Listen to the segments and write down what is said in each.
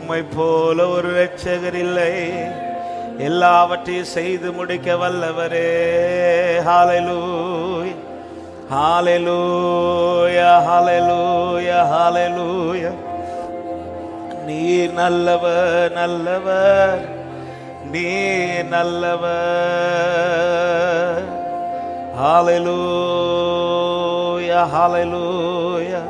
உம்மை போல ஒரு இரட்சகர் இல்லை, எல்லாவற்றையும் செய்து முடிக்க வல்லவரே. ஹல்லேலூயா ஹல்லேலூயா ஹல்லேலூயா ஹல்லேலூயா. நீர் நல்லவர் நல்லவர், நீர் நல்லவர். ஹல்லேலூயா ஹல்லேலூயா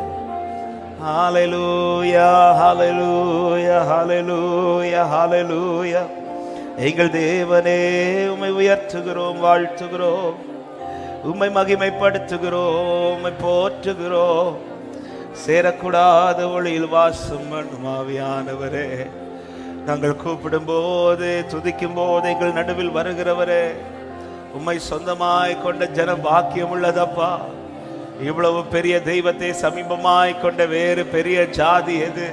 ஹல்லேலூயா ஹல்லேலூயா ஹல்லேலூயா ஹல்லேலூயா. எங்கள் தேவனே, உம்மை உயர்த்துகிறோம், வாழ்த்துகிறோம், உம்மை மகிமைப்படுத்துகிறோம், உம்மை போற்றுகிறோம். சேரக்கூடாத ஒளியில் வாசம் பண்ணும் ஆவியானவரே, நாங்கள் கூப்பிடும் போது துதிக்கும் போது எங்கள் நடுவில் வருகிறவரே, உம்மை சொந்தமாய் கொண்ட ஜன பாக்கியம் உள்ளதப்பா. இவ்வளவு பெரிய தெய்வத்தை சமீபமாய் கொண்ட வேறு பெரிய ஜாதி எது?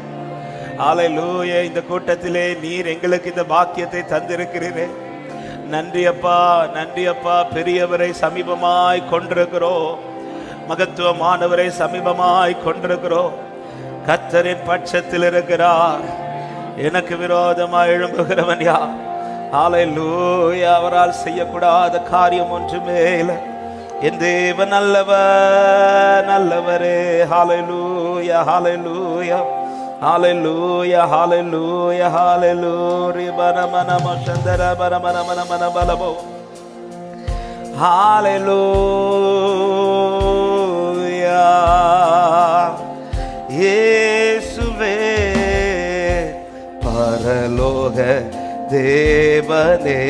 ஹல்லேலூயா. இந்த கூட்டத்திலே நீர் எங்களுக்கு இந்த பாக்கியத்தை தந்திருக்கிறீரே, நன்றி அப்பா, நன்றி அப்பா. பெரியவரை சமீபமாய் கொண்டிருக்கிறோம், மகத்துவமானவரை சமீபமாய் கொண்டிருக்கிறோம். கர்த்தரின் பட்சத்தில் இருக்கிறார், எனக்கு விரோதமாய் எழும்புகிறவன் யார்? ஹல்லேலூயா. அவரால் செய்யக்கூடாத காரியம் ஒன்றுமே இல்லை. என் தேவன் நல்லவர் நல்லவரே. ஹல்லேலூயா ஹல்லேலூயா ஹல்லேலூயா ஹல்லேலூயா ஹல்லேலூயா. பரமனம சந்தர பரமனமன பலபோ. ஹல்லேலூயா. இயேசுவே பரலோக தேவனே,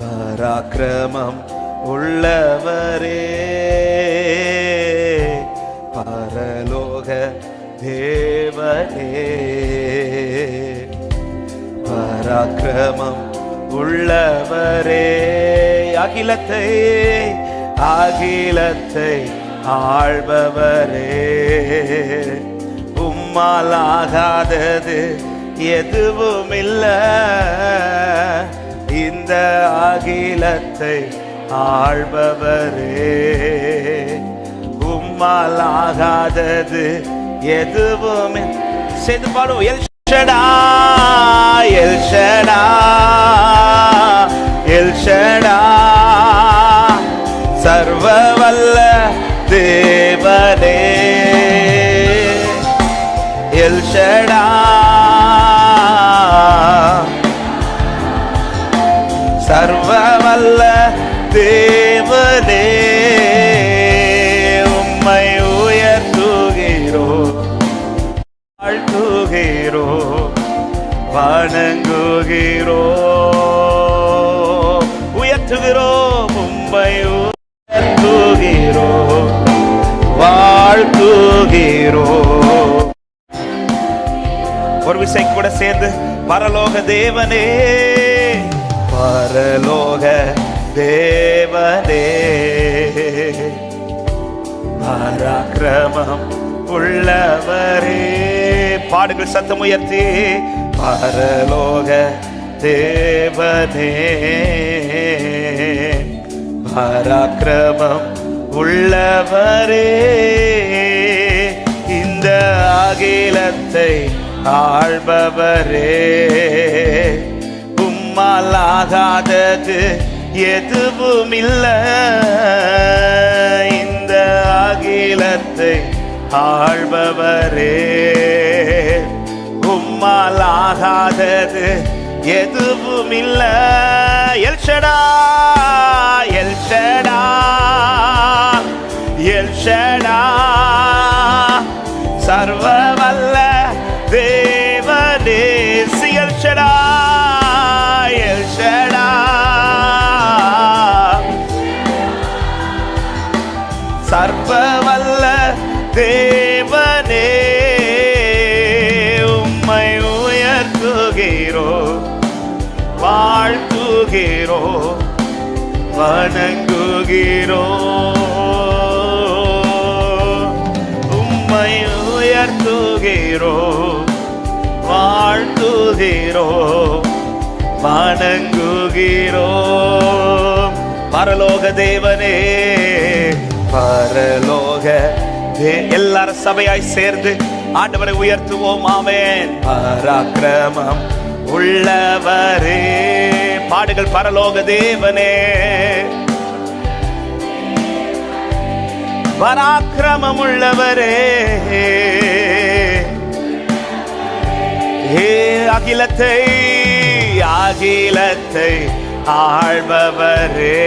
பராக்கிரமம் உள்ளவரே, பரலோக தேவனே, பராக்கிரமம் உள்ளவரே. அகிலத்தை அகிலத்தை ஆள்பவரே, உம்மாலாகாதது எதுவும் இல்லை. இந்த அகிலத்தை ஆள்பவரே, உம்மாலாகாதது எதுவும். சேர்ந்து பாடுவோம். L Shaddai L Shaddai L Shaddai, சர்வ வல்ல தேவனே. எல் ஷடாய் சர்வ வல்ல தேவனே, உம்மை உயர்த்துகிறோம், வாழ்த்துகிறோம், வணங்குகிறோம், உயர்த்துகிறோம், உம்மை உயர்த்துகிறோம், வாழ்த்துகிறோம். ஒரு விசை கூட சேர்ந்து பரலோக தேவனே, பரலோக தேவனே, பராக்கிரமம் உள்ளவரே. பாடுகள் சத்தம் உயர்த்தி. பரலோக தேவனே, பராக்கிரமம் உள்ளவரே, இந்த அகிலத்தை ஆள்பவரே, உம்மாலாகாதது எதுவும் இல்லை. இந்த அகிலத்தை ஆள்பவரே, உம்மாலாகாதது எதுவும் இல்லை. L Shaddai L Shaddai L Shaddai, சர்வ வல்ல தேவனே. எல் ஷடாய் எல் ஷடாய், சர்வ வல்ல தேவனே, உம்மை உயர்த்துகிறோம், வாழ்த்துகிறோம், வணங்குகிறோம், உம்மை உயர்த்துகிறோம், வாழ்த்துகிறோம், வணங்குகிறோம். பரலோக தேவனே, பரலோக எல்லாரும் சபையாய் சேர்ந்து ஆண்டவரை உயர்த்துவோம். ஆமென். பராக்கிரமம் உள்ளவரே, பாடுகள் பரலோக தேவனே. பராக்கிரமம் உள்ளவரே, அகிலத்தை அகிலத்தை ஆள்பவரே,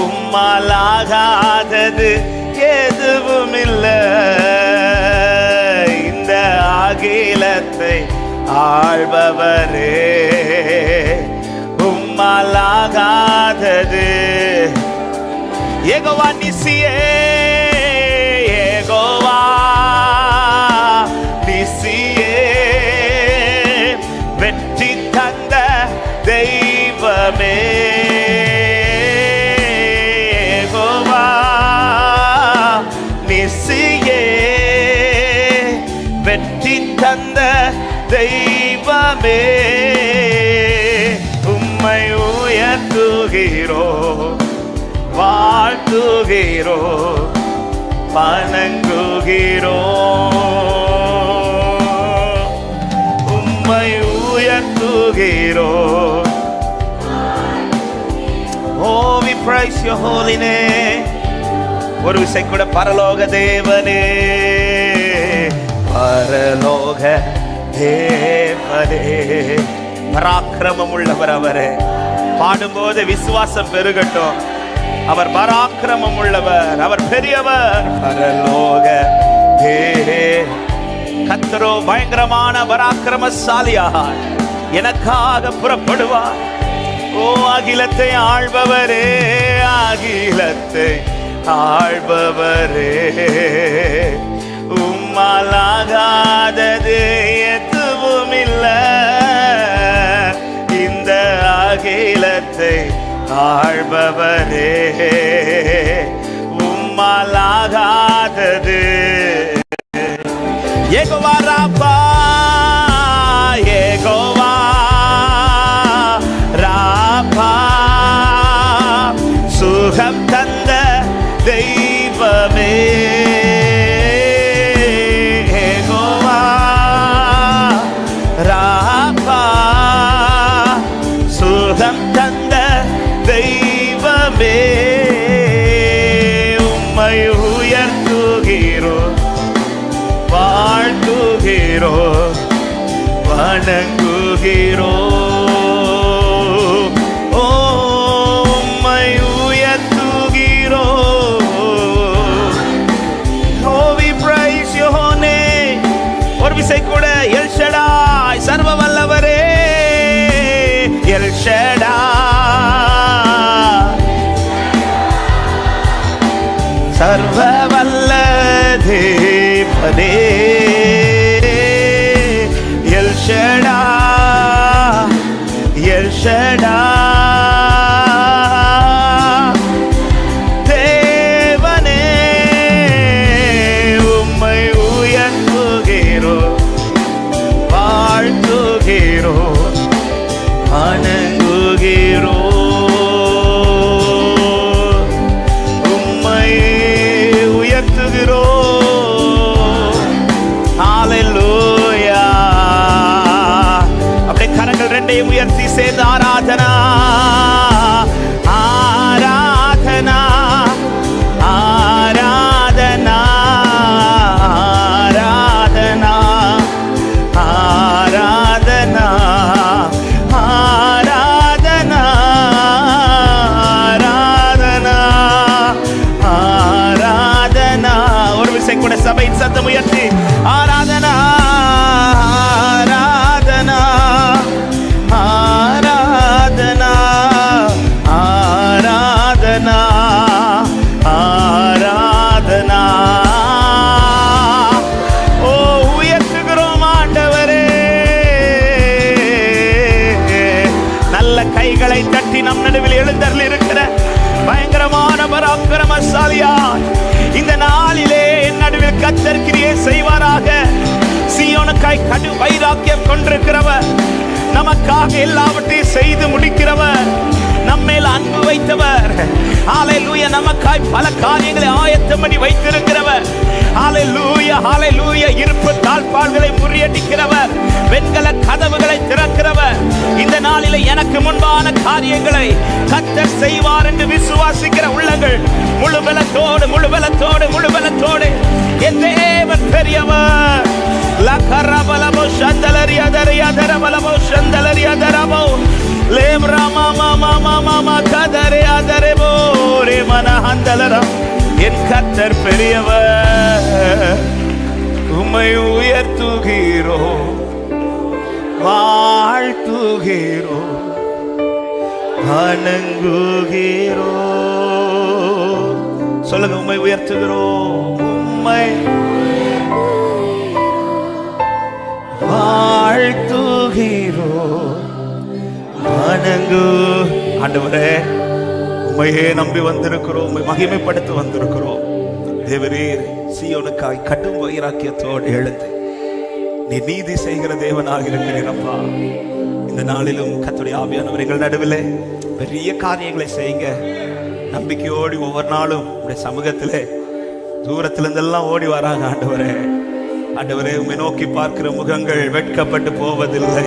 உம்மாலாகாதது எதுவும் இல்லை. இந்த அகிலத்தை ஆள்பவரே, உம்மாலாகாதது. யெகோவா நிசியே, யெகோவா நிசியே, வெற்றி தந்த தெய்வமே. யெகோவா நிசியே, வெற்றி தந்த தெய்வமே. உம்மை உயர்த்துகிறோ, வாழ்த்துகிறோ, வணங்குகிறோ. உம்மை உயர்த்துகிறோ. Oh, we praise your holy name. ஒரு விசை கூட பரலோக தேவனே, பரலோக தேவனே. பராக்கிரமம் உள்ளவர் அவரே. பாடும்போது விசுவாசம் பெருகட்டும். அவர் பராக்கிரமம் உள்ளவர், அவர் பெரியவர். பரலோக கர்த்தரோ பயங்கரமான பராக்கிரமசாலியாக எனக்காக புறப்படுவார். ஓ அகிலத்தை ஆள்பவரே, அகிலத்தை ஆள்பவரே, உம்மாலாகாதது எதுவும் இல்லை. இந்த அகிலத்தை ஆள்பவரே, உம்மாலாகாதது. யெகோவா ராபா, யெகோவா ராபா, சுகம் தந்த தெய்வமே. யெகோவா ராபா, சுகம் தந்த தெய்வமே. உம்மை உயர்த்துகிறோ, வாழ்த்துகிறோ, வணங்குகிறோ. உம்மை உயர்த்துகிறோ. Oh, we praise your name. ஒரு விசை கூட எல் ஷடாய், சர்வ வல்லவரே. எல் ஷடாய், சர்வ வல்ல தேவனே. எல் ஷடாய், எல் ஷடாய் தேவனே. உம்மை உயர்த்துகிறோ, வாழ்த்துகிறோ, வணங்குகிறோ. உம்மை உயர்த்துகிறோ. ஹல்லேலூயா. அப்படியே கரங்கள் ரெண்டையும் உயர்த்தி சேர்ந்து ஆராதனா, ஆராதனா, ஆராதனா, ஆராதனா, ஆராதனா, ஆராதனா, ஆராதனா, ஆராதனா. ஒரு விசை கூட சபையின் சத்தம் உயர்த்தி ஆராதனா, ஆராதனா, ஆராதனா, ஆராதனா, ஆராதனா. ஓ உயர்த்துகிறோம் ஆண்டவரே. நல்ல கைகளை தட்டி நம் நடுவில் எழுந்தருள் இருக்கிற பயங்கரமான பராக்கிரமசாலியா, இந்த நாளிலே என் நடுவில் கர்த்தர் கிரியை செய்வாராக. சீயோனுக்காய் கடு வைராக்கியம் கொண்டிருக்கிறவர், நமக்காக எல்லாவற்றையும் செய்து முடிக்கிறவர், நம்மேல் அன்பு வைத்தவர். ஹalleluya. நமக்காய் பல காரியங்களை ஆயத்தம் பண்ணி வைத்திருக்கிறவர். ஹalleluya, ஹalleluya. இருப்பு தாழ்பாள்களை முறியடிக்கிறவர், வெண்கல கதவுகளை திறக்கிறவர். இந்த நாளிலே எனக்கு முன்பான காரியங்களை கர்த்தர் செய்வார் என்று விசுவாசிக்கிற உள்ளங்கள் முழு பலத்தோடு முழு பலத்தோடு முழு பலத்தோடு என் தேவன் பெரியவர். லகரபலமோ சந்தலரியாதரியாதரபலமோ சந்தலரியாதரபோ லேம்ராமா மாமா மாமா கதரே அதரேபோ ரே மனஹந்தலரா. என் கர்த்தர் பெரியவர். உம்மை உயர்த்துகிறோ, வாழ்த்துகிறோ, வணங்குகிறோ. சொல்லுங்க, உம்மை உயர்த்துகிறோம், உம்மை வாழ்த்துகிறோ, வணங்கு. ஆண்டவரே, உம்மையே நம்பி வந்திருக்கிறோம், உம்மை மகிமைப்படுத்த வந்திருக்கிறோம். தேவரீர் சீயோனுக்காய் கடும் வைராக்கியத்தோடு எழுந்து நீ நீதி செய்கிற தேவனாக இருக்கிறீரப்பா. இந்த நாளிலும் கர்த்தருடைய ஆவியானவர் எங்கள் நடுவில் பெரிய காரியங்களை செய்யுங்க. நம்பிக்கையோடு ஒவ்வொரு நாளும் உடைய சமூகத்திலே தூரத்திலிருந்தெல்லாம் ஓடி வராங்க. ஆண்டவரே, ஆண்டவரே, உம்மை நோக்கி பார்க்கிற முகங்கள் வெட்கப்பட்டு போவதில்லை.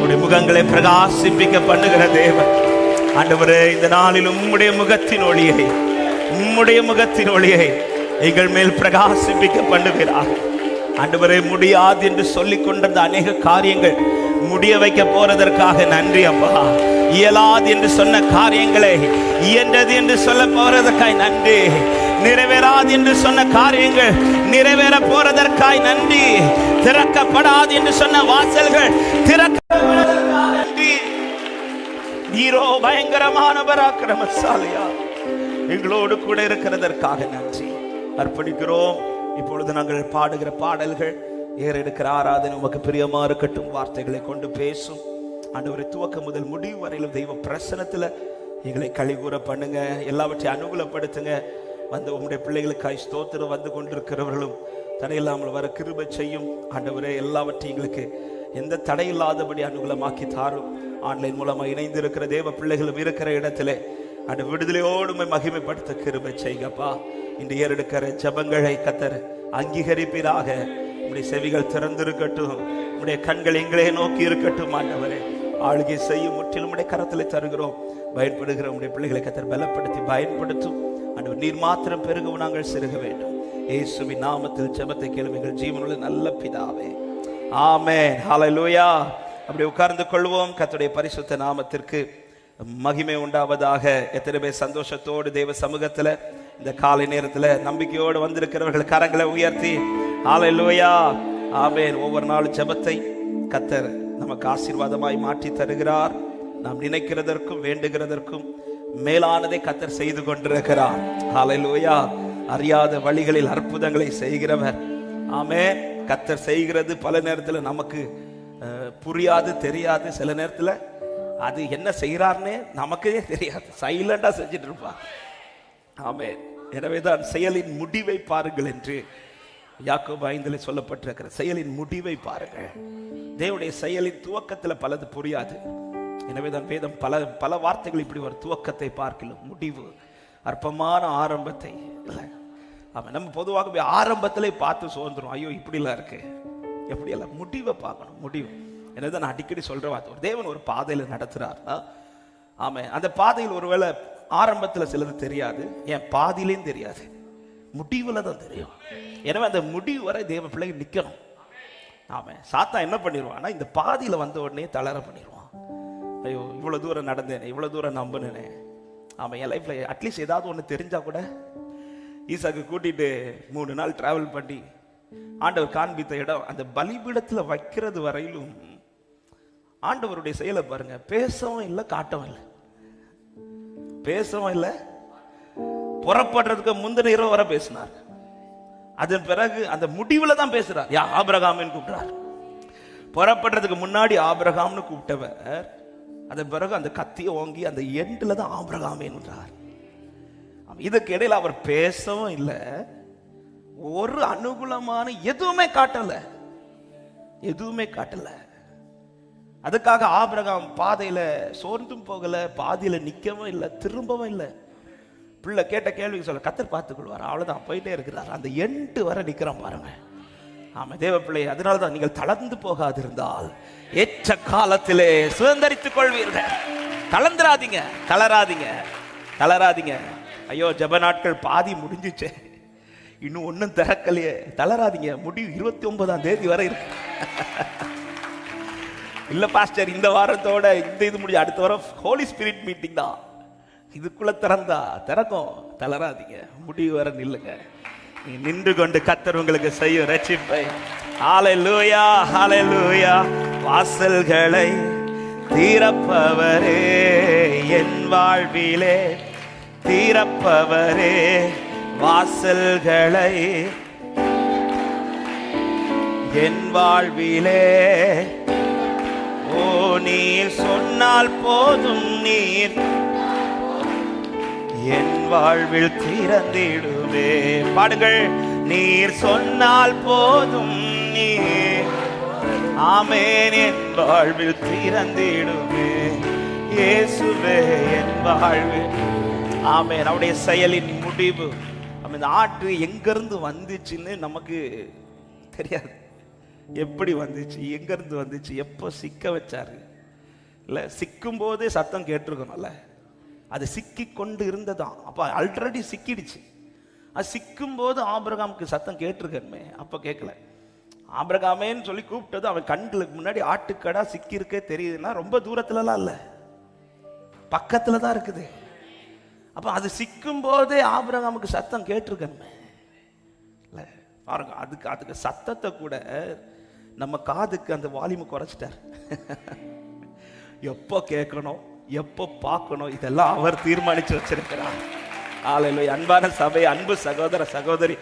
உடைய முகங்களை பிரகாசிப்பிக்க பண்ணுகிற தேவன். ஆண்டவரே, இந்த நாளிலும் உம்முடைய முகத்தின் ஒளியை, உம்முடைய முகத்தின் ஒளியை எங்கள் மேல் பிரகாசிப்பிக்க பண்ணுகிறார். ஆண்டவரே, முடியாது என்று சொல்லிக் கொண்டிருந்த அநேக காரியங்கள் முடிய வைக்க போறதற்காக நன்றி அப்பா. இயலாது என்று சொன்ன காரியங்களை இயன்றது என்று சொல்ல போறதற்காய் நன்றி. நிறைவேறாது என்று சொன்ன காரியங்கள் நிறைவேற போறதற்காய் நன்றி. திறக்கப்படாது என்று சொன்ன வாசல்கள் திறக்கப்படாததற்காக நன்றி. நீரோ பயங்கரமான பராக்கிரமசாலியா, எங்களோடு கூட இருக்கிறதற்காக நன்றி. அர்ப்பணிக்கிறோம். இப்பொழுது நாங்கள் பாடுகிற பாடல்கள், ஏறெடுக்கிற ஆராதனை உமக்கு பிரியமா இருக்கட்டும். வார்த்தைகளை கொண்டு பேசும் ஆண்டவரை துவக்க முதல் முடிவு வரையிலும் தெய்வ பிரசனத்துல எங்களை கழிகூற பண்ணுங்க. எல்லாவற்றையும் அனுகூலப்படுத்துங்க. வந்து உங்களுடைய பிள்ளைகளுக்காய் ஸ்தோத்திரம் வந்து கொண்டிருக்கிறவர்களும் தடையில்லாமல் வர கிருபை செய்யும். ஆண்டவரே, எல்லாவற்றையும் எங்களுக்கு எந்த தடையில்லாதபடி அனுகூலமாக்கி தாரும். ஆன்லைன் மூலமா இணைந்து இருக்கிற தேவ பிள்ளைகளும் இருக்கிற இடத்திலே அந்த விடுதலையோடு மகிமைப்படுத்த கிருபை செய்கப்பா. இன்று ஏறெடுக்கிற ஜெபங்களை கர்த்தர் அங்கீகரிப்பீராக. உடைய செவிகள் திறந்திருக்கட்டும், உடைய கண்கள் எங்களே நோக்கி இருக்கட்டும். ஆண்டவரே, ஆளுகை செய்யும் முற்றிலும் உடைய கரத்தில் தருகிறோம். பயன்படுகிற உடைய பிள்ளைகளை கர்த்தர் பலப்படுத்தி பயன்படுத்தும். ஆண்டவர், நீர் மாத்திரம் பெருகவும் நாங்கள் சிறுக வேண்டும். இயேசுவின் நாமத்தில் ஜெபத்தை கேளும் எங்கள் ஜீவனுள்ள நல்ல பிதாவே, ஆமென். ஹல்லேலூயா. அப்படி உட்கார்ந்து கொள்வோம். கர்த்தருடைய பரிசுத்த நாமத்திற்கு மகிமை உண்டாவதாக. எத்தனை பேர் சந்தோஷத்தோடு தேவ சமூகத்தில் இந்த காலை நேரத்தில் நம்பிக்கையோடு வந்திருக்கிறவர்கள் கரங்களை உயர்த்தி ஹல்லேலூயா, ஆமென். ஒவ்வொரு நாள் ஜெபத்தை கர்த்தர் நமக்கு ஆசீர்வாதமாய் மாற்றி தருகிறார். நாம் நினைக்கிறதற்கும் வேண்டுகிறதற்கும் மேலானதை கர்த்தர் செய்து கொண்டிருக்கிறார். ஹல்லேலூயா. அறியாத வழிகளில் அற்புதங்களை செய்கிறவர். ஆமென். கர்த்தர் செய்கிறது பல நேரத்தில் நமக்கு புரியாது, தெரியாது. சில நேரத்தில் அது என்ன செய்கிறார்னே நமக்கே தெரியாது. சைலண்டா செஞ்சுட்டு இருப்பா. ஆமென். எனவேதான் செயலின் முடிவை பாருங்கள் என்று யாக்கோபு 5 சொல்லப்பட்டிருக்கிற செயலின் முடிவை பாருங்கள். தேவனுடைய செயலின் துவக்கத்தில் பலது புரியாது. எனவேதான் வேதம் பல வார்த்தைகள் இப்படி ஒரு துவக்கத்தை பார்க்கலாம், முடிவு, அற்பமான ஆரம்பத்தை இல்லை. ஆமாம், நம்ம பொதுவாகவே ஆரம்பத்திலே பார்த்து சோர்ந்துரும். ஐயோ இப்படிலாம் இருக்கு, எப்படியெல்லாம். முடிவை பார்க்கணும். முடிவு என்னதான் நான் அடிக்கடி சொல்ற வார்த்தை. ஒரு தேவன் ஒரு பாதையில் நடத்துறார். ஆமாம், அந்த பாதையில் ஒருவேளை ஆரம்பத்தில் சிலது தெரியாது, ஏன் பாதியிலையும் தெரியாது, முடிவில் தான் தெரியும். எனவே அந்த முடிவு வரை தேவ பிள்ளைகள் நிற்கணும். ஆமாம், சாத்தான் என்ன பண்ணிடுவான்னா இந்த பாதியில் வந்த உடனே தளர பண்ணிடுவான். ஐயோ இவ்வளோ தூரம் நடந்தேனே, இவ்வளோ தூரம் நம்பினேனே. ஆமாம், என் லைஃப்பில் அட்லீஸ்ட் ஏதாவது ஒன்று தெரிஞ்சால் கூட. ஈசாக்கு கூட்டிகிட்டு 3 நாள் ட்ராவல் பண்ணி ஆண்டவர் காண்பித்த இடம் அந்த பலிபீடத்தில் வைக்கிறது வரையிலும் ஆண்டவருடைய செயலை பாருங்க. பேசவும் இல்லை, காட்டவும் இல்லை. பேசவும் இல்லை. புறப்படுறதுக்கு முந்தின இரவு வரை பேசினார். அதன் பிறகு அந்த முடிவுல தான் பேசுறார். ஆபிரகாம்னு கூப்பிட்டார். புறப்படுறதுக்கு முன்னாடி ஆபிரகாம்னு கூப்பிட்டவர் அதன் பிறகு அந்த கத்தியை ஓங்கி அந்த எண்டுல தான் ஆபிரகாம்ன்றார். இதுக்கு இடையில அவர் பேசவும் இல்லை, ஒரு அனுகூலமான எதுவுமே காட்டல, எதுவுமே காட்டல. அதுக்காக ஆபிரகாம் பாதையில சோர்ந்தும் போகல, பாதியில நிக்கவும் இல்லை, திரும்பவும் இல்லை. பிள்ளை கேட்ட கேள்விக்கு சொல்ல கர்த்தர் பார்த்துக் கொள்வார், அவ்வளவுதான், போயிட்டே இருக்கிறார். அந்த எண்டு வரை நிக்கிறான் பாருங்க. ஆமா தேவ பிள்ளை, அதனால்தான் நீங்கள் தளர்ந்து போகாதிருந்தால் ஏற்ற காலத்திலே சுதந்தரித்துக் கொள்வீர்கள். தளர்ந்துராதீங்க, தளராதீங்க, தளராதீங்க. ஐயோ ஜெப நாட்கள் பாதி முடிஞ்சிச்சே, இன்னும் ஒன்றும் திறக்கலையே, தளராதீங்க. முடிவு 29ஆம் தேதி வரை இருக்கு. இல்ல பாஸ்டர், இந்த வாரத்தோட இந்த இது முடிஞ்சு அடுத்த வாரம் ஹோலி ஸ்பிரிட் மீட்டிங் தான், இதுக்குள்ள திறக்கும். தளராதீங்க, முடிவு வர நில்லுங்க. நீ நின்று கொண்டு கர்த்தர் உங்களுக்கு செய்யும் ரட்சிப்பை. ஹல்லேலூயா, ஹல்லேலூயா. வாசல்களை திறப்பவரே என் வாழ்விலே, திறப்பவரே வாசல்களை என் வாழ்விலே. ஓ நீர் சொன்னால் போதும், நீர் என் வாழ்வில் திறந்திடுவே. பாடுங்கள். நீர் சொன்னால் போதும், நீர் ஆமென் என் வாழ்வில் திறந்திடுவே. இயேசுவே என் வாழ்வில் ஆமென். அவருடைய செயலின் முடிவு. இந்த ஆட்டு எங்கிருந்து வந்துச்சுன்னு நமக்கு தெரியாது. எப்படி வந்துச்சு, எங்கிருந்து வந்துச்சு, எப்போ சிக்க வச்சாரு இல்லை, சிக்கும் போதே சத்தம் கேட்டிருக்கணும்ல. அது சிக்கி கொண்டு இருந்ததான், அப்போ ஆல்ரெடி சிக்கிடுச்சு. அது சிக்கும் போது ஆபிரகாமுக்கு சத்தம் கேட்டிருக்கணுமே, அப்போ கேட்கல. ஆபிரகாமேன்னு சொல்லி கூப்பிட்டது அவன் கண்களுக்கு முன்னாடி ஆட்டுக்கடா சிக்கி இருக்கே தெரியுதுன்னா ரொம்ப தூரத்துலலாம் இல்லை, பக்கத்துல தான் இருக்குது. அப்போ அது சிக்கும் போதே ஆபிரகாமுக்கு சத்தம் கேட்டிருக்கணுமே இல்லை. பாருங்க, அதுக்கு சத்தத்தை கூட நம்ம காதுக்கு அந்த வால்யூமை குறைச்சிட்டார். எப்போ கேட்கணும், எப்போ பார்க்கணும், இதெல்லாம் அவர் தீர்மானிச்சு வச்சிருக்கிறார். ஹல்லேலூயா. அன்பான சபை, அன்பு சகோதர சகோதரி,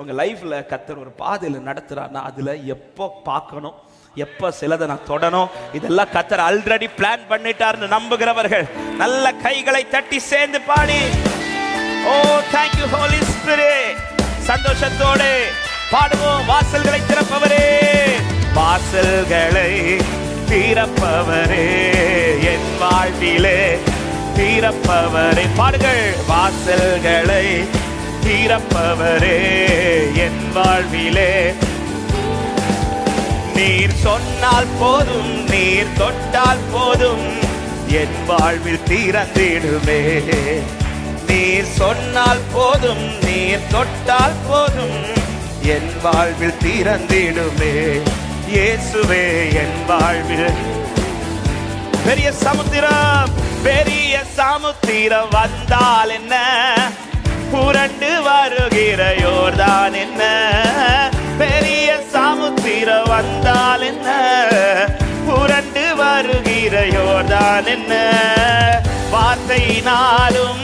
உங்க லைஃப்ல கர்த்தர் ஒரு பாதையில் நடத்துறாருன்னா அதுல எப்போ பார்க்கணும், எப்போ சிலதை நான் தொடணும், இதெல்லாம் கர்த்தர் ஆல்ரெடி பிளான் பண்ணிட்டார்னு நம்புகிறவர்கள் நல்ல கைகளை தட்டி சேர்ந்து பாடி oh thank you holy spirit சந்தோஷத்தோடு பாடுவோம். வாசல்களை திறப்பவரே, வாசல்களை திறப்பவரே என் வாழ்விலே, திறப்பவரே. பாடுகள். வாசல்களை திறப்பவரே என் வாழ்விலே, நீர் சொன்னால் போதும், நீர் தொட்டால் போதும், என் வாழ்வில் திறந்திடுமே. நீர் சொன்னால் போதும், நீர் தொட்டால் போதும், என் வாழ்வில் திறந்திடுமே. இயேசுவே என் வாழ்வில். பெரிய சமுத்திரம், பெரிய சமுத்திரம் வந்தால் என்ன, புரண்டு வருகிற யோர்தான் என்ன. பெரிய சமுத்திரம் வந்தால் என்ன, புரண்டு வருகிற யோர்தான் என்ன. வார்த்தையினாலும்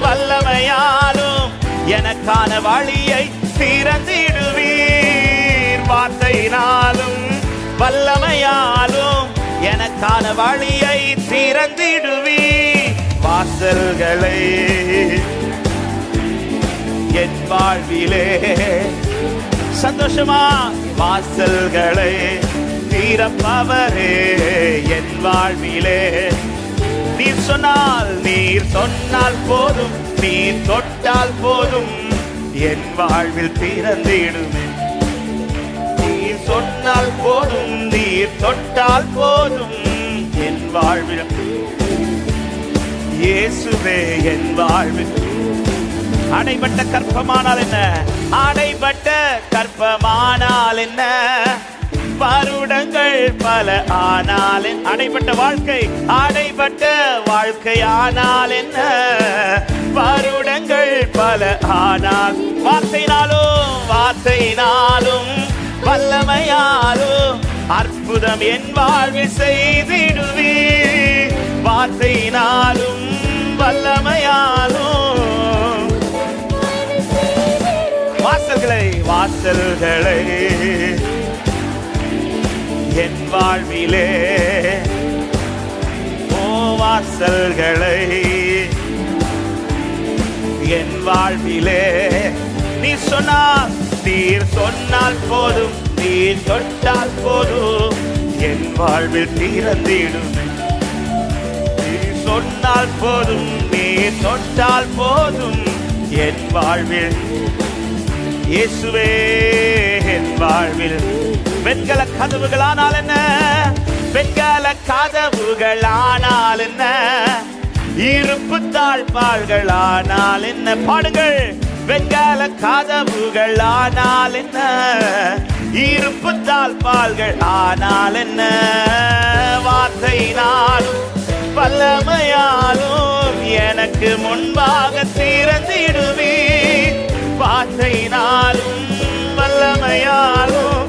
வல்லமையாலும் எனக்கான வழியை திறந்திடுவீர். வார்த்தையினாலும் வல்லமையாலும் எனக்கான வழியை திறந்திடுவீர். வாசல்களை என் வாழ்விலே சந்தோஷமா, வாசல்களை திறப்பவரே என் வாழ்விலே. நீர் சொன்னால் போதும், நீர் தொட்டால் போதும், என் வாழ்வில் திறந்திடுமே. நீர் சொன்னால் போதும், நீர் தொட்டால் போதும், என் வாழ்வில். இயேசுவே என் வாழ்வில். அடைபட்ட கற்பமானால் என்ன, அடைபட்ட கற்பமானால் என்ன, வருடங்கள் பல ஆனால் அடைபட்ட வாழ்க்கை, அடைபட்ட வாழ்க்கை ஆனால் என்ன, வருடங்கள் பல ஆனால். வார்த்தையினாலும் வல்லமையாலும் அற்புதம் என் வாழ்வில் செய்திடுவீர். வார்த்தையினாலும் வல்லமையாலும் வாசல்களை என் வாழ்விலே. ஓ வாசல்களை என் வாழ்விலே. நீர் சொன்னால் போதும், நீர் தொட்டால் போதும், என் வாழ்வில் திறந்திடுமே. நீ சொன்னால் போதும், நீ தொட்டால் போதும், என் வாழ்வில் இயேசுவே என் வாழ்வில். வெண்கல கதவுகளானால் என்ன, வெண்கல கதவுகளானால் என்ன, இருப்பு தாழ்பாள்களானால் என்ன. பாடுங்கள். வெண்கல கதவுகளானால் என்ன, இருப்பு தாழ்பாள்கள் ஆனால் என்ன. வார்த்தையினாலும் வல்லமையாலும் எனக்கு முன்பாக திறந்திடுவீர். வார்த்தையினாலும் வல்லமையாலும்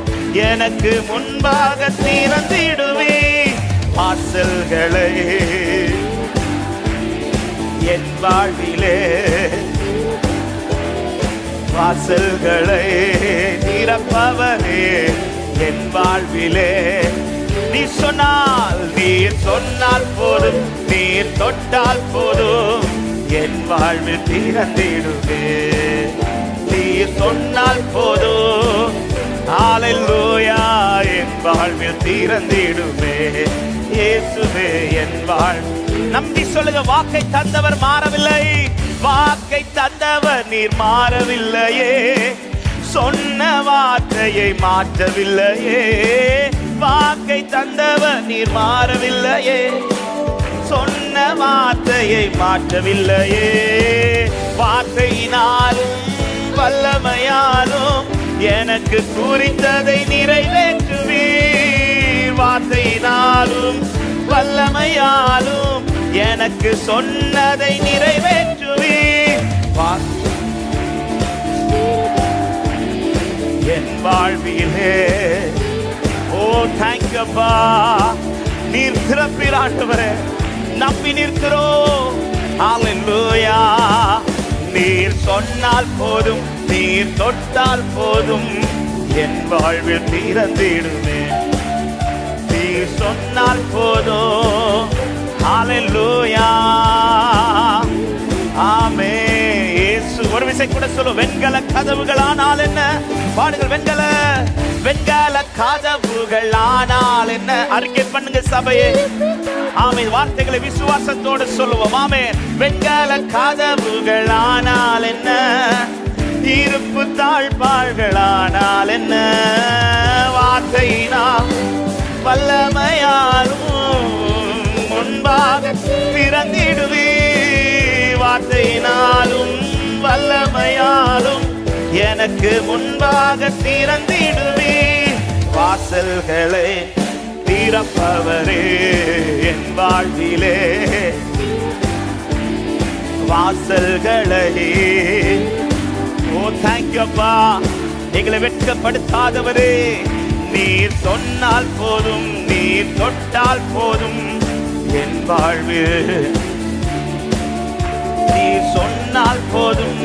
எனக்கு முன்பாக திறந்திடுவீர். வாசல்களை என் வாழ்விலே, வாசல்களை திறப்பவரே என் வாழ்விலே. நீ சொன்னால், நீர் சொன்னால் போதும், நீர் தொட்டால் போதும், என் வாழ்வில் திறந்திடுவே. நீர் சொன்னால் போதும், ஹல்லேலூயா, என் வாழ்வில் திறந்திடுவே. இயேசுவே என் வாழ்வு. நம்பி சொல்லுங்க. வாக்கை தந்தவர் மாறவில்லை, வாக்கை தந்தவர் நீர் மாறவில்லையே. சொன்ன வார்த்தையை மாற்றவில்லையே. வாக்கை தந்தவர் நீர் மாறவில்லையே. சொன்ன வார்த்தையை மாற்றவில்லையே. வார்த்தையினாலும் வல்லமையாலும் எனக்கு குறித்ததை நிறைவேற்றுவீர். வார்த்தையினாலும் வல்லமையாலும் எனக்கு சொன்னதை நிறைவேற்றுவீர். என் வாழ்விலே. ஓ தேங்க்யூப்பா. நீர் திறப்பீர் ஆண்டவரே, நம்பி நிற்கிறோம். ஹல்லேலூயா. நீர் சொன்னால் போதும், நீர் தொட்டால் போதும், என் வாழ்வில் திறந்திடுமே. நீர் சொன்னால் போதும். ஹல்லேலூயா. ஆமென். இயேசு ஒரு விசை கூட சொல்லும். வெண்கல கதவுகளானால் என்ன. பாடுங்கள். வெண்கல கதவுகளானால் என்ன. அறிக்கை பண்ணுங்க சபையே. ஆமென். வார்த்தைகளை விசுவாசத்தோடு சொல்லுவோம். ஆமென். வெண்கல கதவுகளானால் என்ன, இருப்பு தாழ்பாள்களானால் என்ன. வார்த்தையினால் வல்லமையாலும் முன்பாக திறந்திடுவீர். வார்த்தையினாலும் வல்லமையாலும் எனக்கு முன்பாக திறந்திடுவீர். வாசல்களை திறப்பவரே என் வாழ்விலே. வாசல்களை. ஓ தேங்க்யூப்பா. எங்களை வெட்கப்படுத்தாதவரே. நீர் சொன்னால் போதும், நீர் தொட்டால் போதும், என் வாழ்வில். நீர் சொன்னால் போதும்.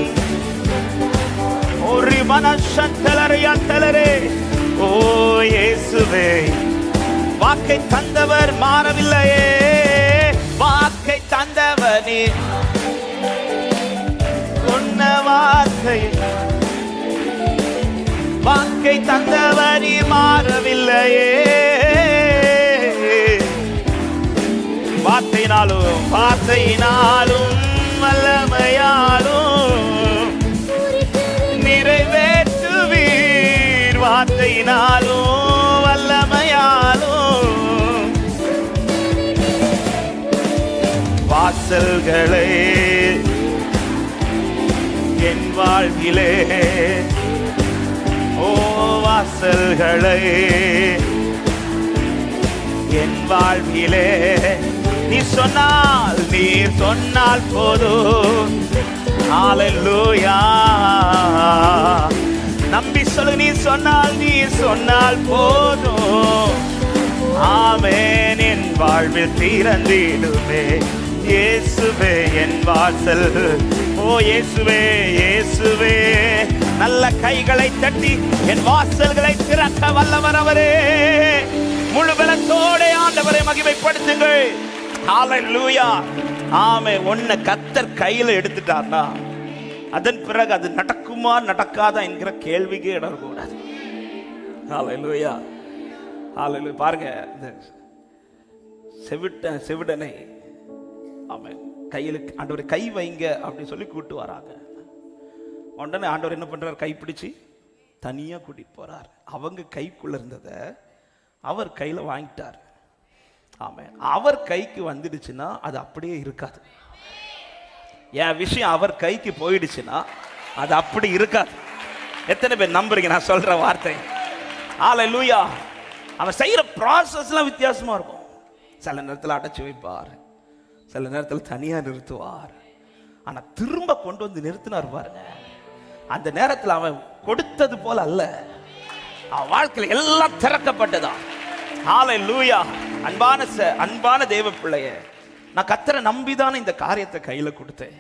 ஒரு மனசந்தலரே. ஓ இயேசுவே. வாக்கை தந்தவர் மாறவில்லையே. வாக்கை தந்தவர் நீர். சொன்ன வார்த்தை. வாக்கை தந்தவர் நீர் மாறவில்லையே. வார்த்தையினாலும் வல்லமையாலும் நிறைவேற்றுவீர். வார்த்தையினாலும் வல்லமையாலும் வாசல்களை என் வாழ்விலே. ஓ வாசல்களை என் வாழ்விலே. நீர் சொன்னால் போதும். ஹல்லேலூயா. நம்பி சொல்லு. நீர் சொன்னால் போதும். ஆமென். என் வாழ்வில் திறந்திடுமே. இயேசுவே என் வாசல். ஓ இயேசுவே, இயேசுவே. நல்ல கைகளை தட்டி என் வாசல்களை திறக்க வல்லவர் அவரே. முழு பலத்தோட ஆண்டவரை மகிமைப்படுத்துங்கள். ஹல்லேலூயா. ஆமென். உன்னை கர்த்தர் கையில எடுத்துட்டார்னா அதன் பிறகு அது நடக்குமா நடக்காதா என்கிற கேள்விக்கே இடம் கூடாது. ஹல்லேலூயா. பாருங்க, இந்த செவிடனை அவன் கையில் ஆண்டவர் கை வைங்க அப்படின்னு சொல்லி கூப்பிட்டு வராங்க. உடனே ஆண்டவர் என்ன பண்றாரு? கைப்பிடிச்சு தனியா கூட்டிட்டு போறார். அவங்க கைக்குள்ள இருந்ததை அவர் கையில வாங்கிட்டார். ஆமென். அவர் கைக்கு வந்துடுச்சுன்னா அது அப்படியே இருக்காது. என் விஷயம் அவர் கைக்கு போயிடுச்சுன்னா அது அப்படி இருக்காது. எத்தனை பேர் நம்புறீங்க நான் சொல்ற வார்த்தை? ஹல்லேலூயா. அவன் செய்யற ப்ராசஸ்லாம் வித்தியாசமா இருக்கும். சில நேரத்தில் அடைச்சு வைப்பார், சில நேரத்தில் தனியா நிறுத்துவார். ஆனா திரும்ப கொண்டு வந்து நிறுத்தினார் பாருங்க. அந்த நேரத்தில் அவன் கொடுத்தது போல அல்ல, அவன் வாழ்க்கையில் எல்லாம் திறக்கப்பட்டதா. ஹல்லேலூயா. அன்பான தேவ பிள்ளைய, நான் கர்த்தரை நம்பிதானே இந்த காரியத்தை கையில கொடுத்தேன்.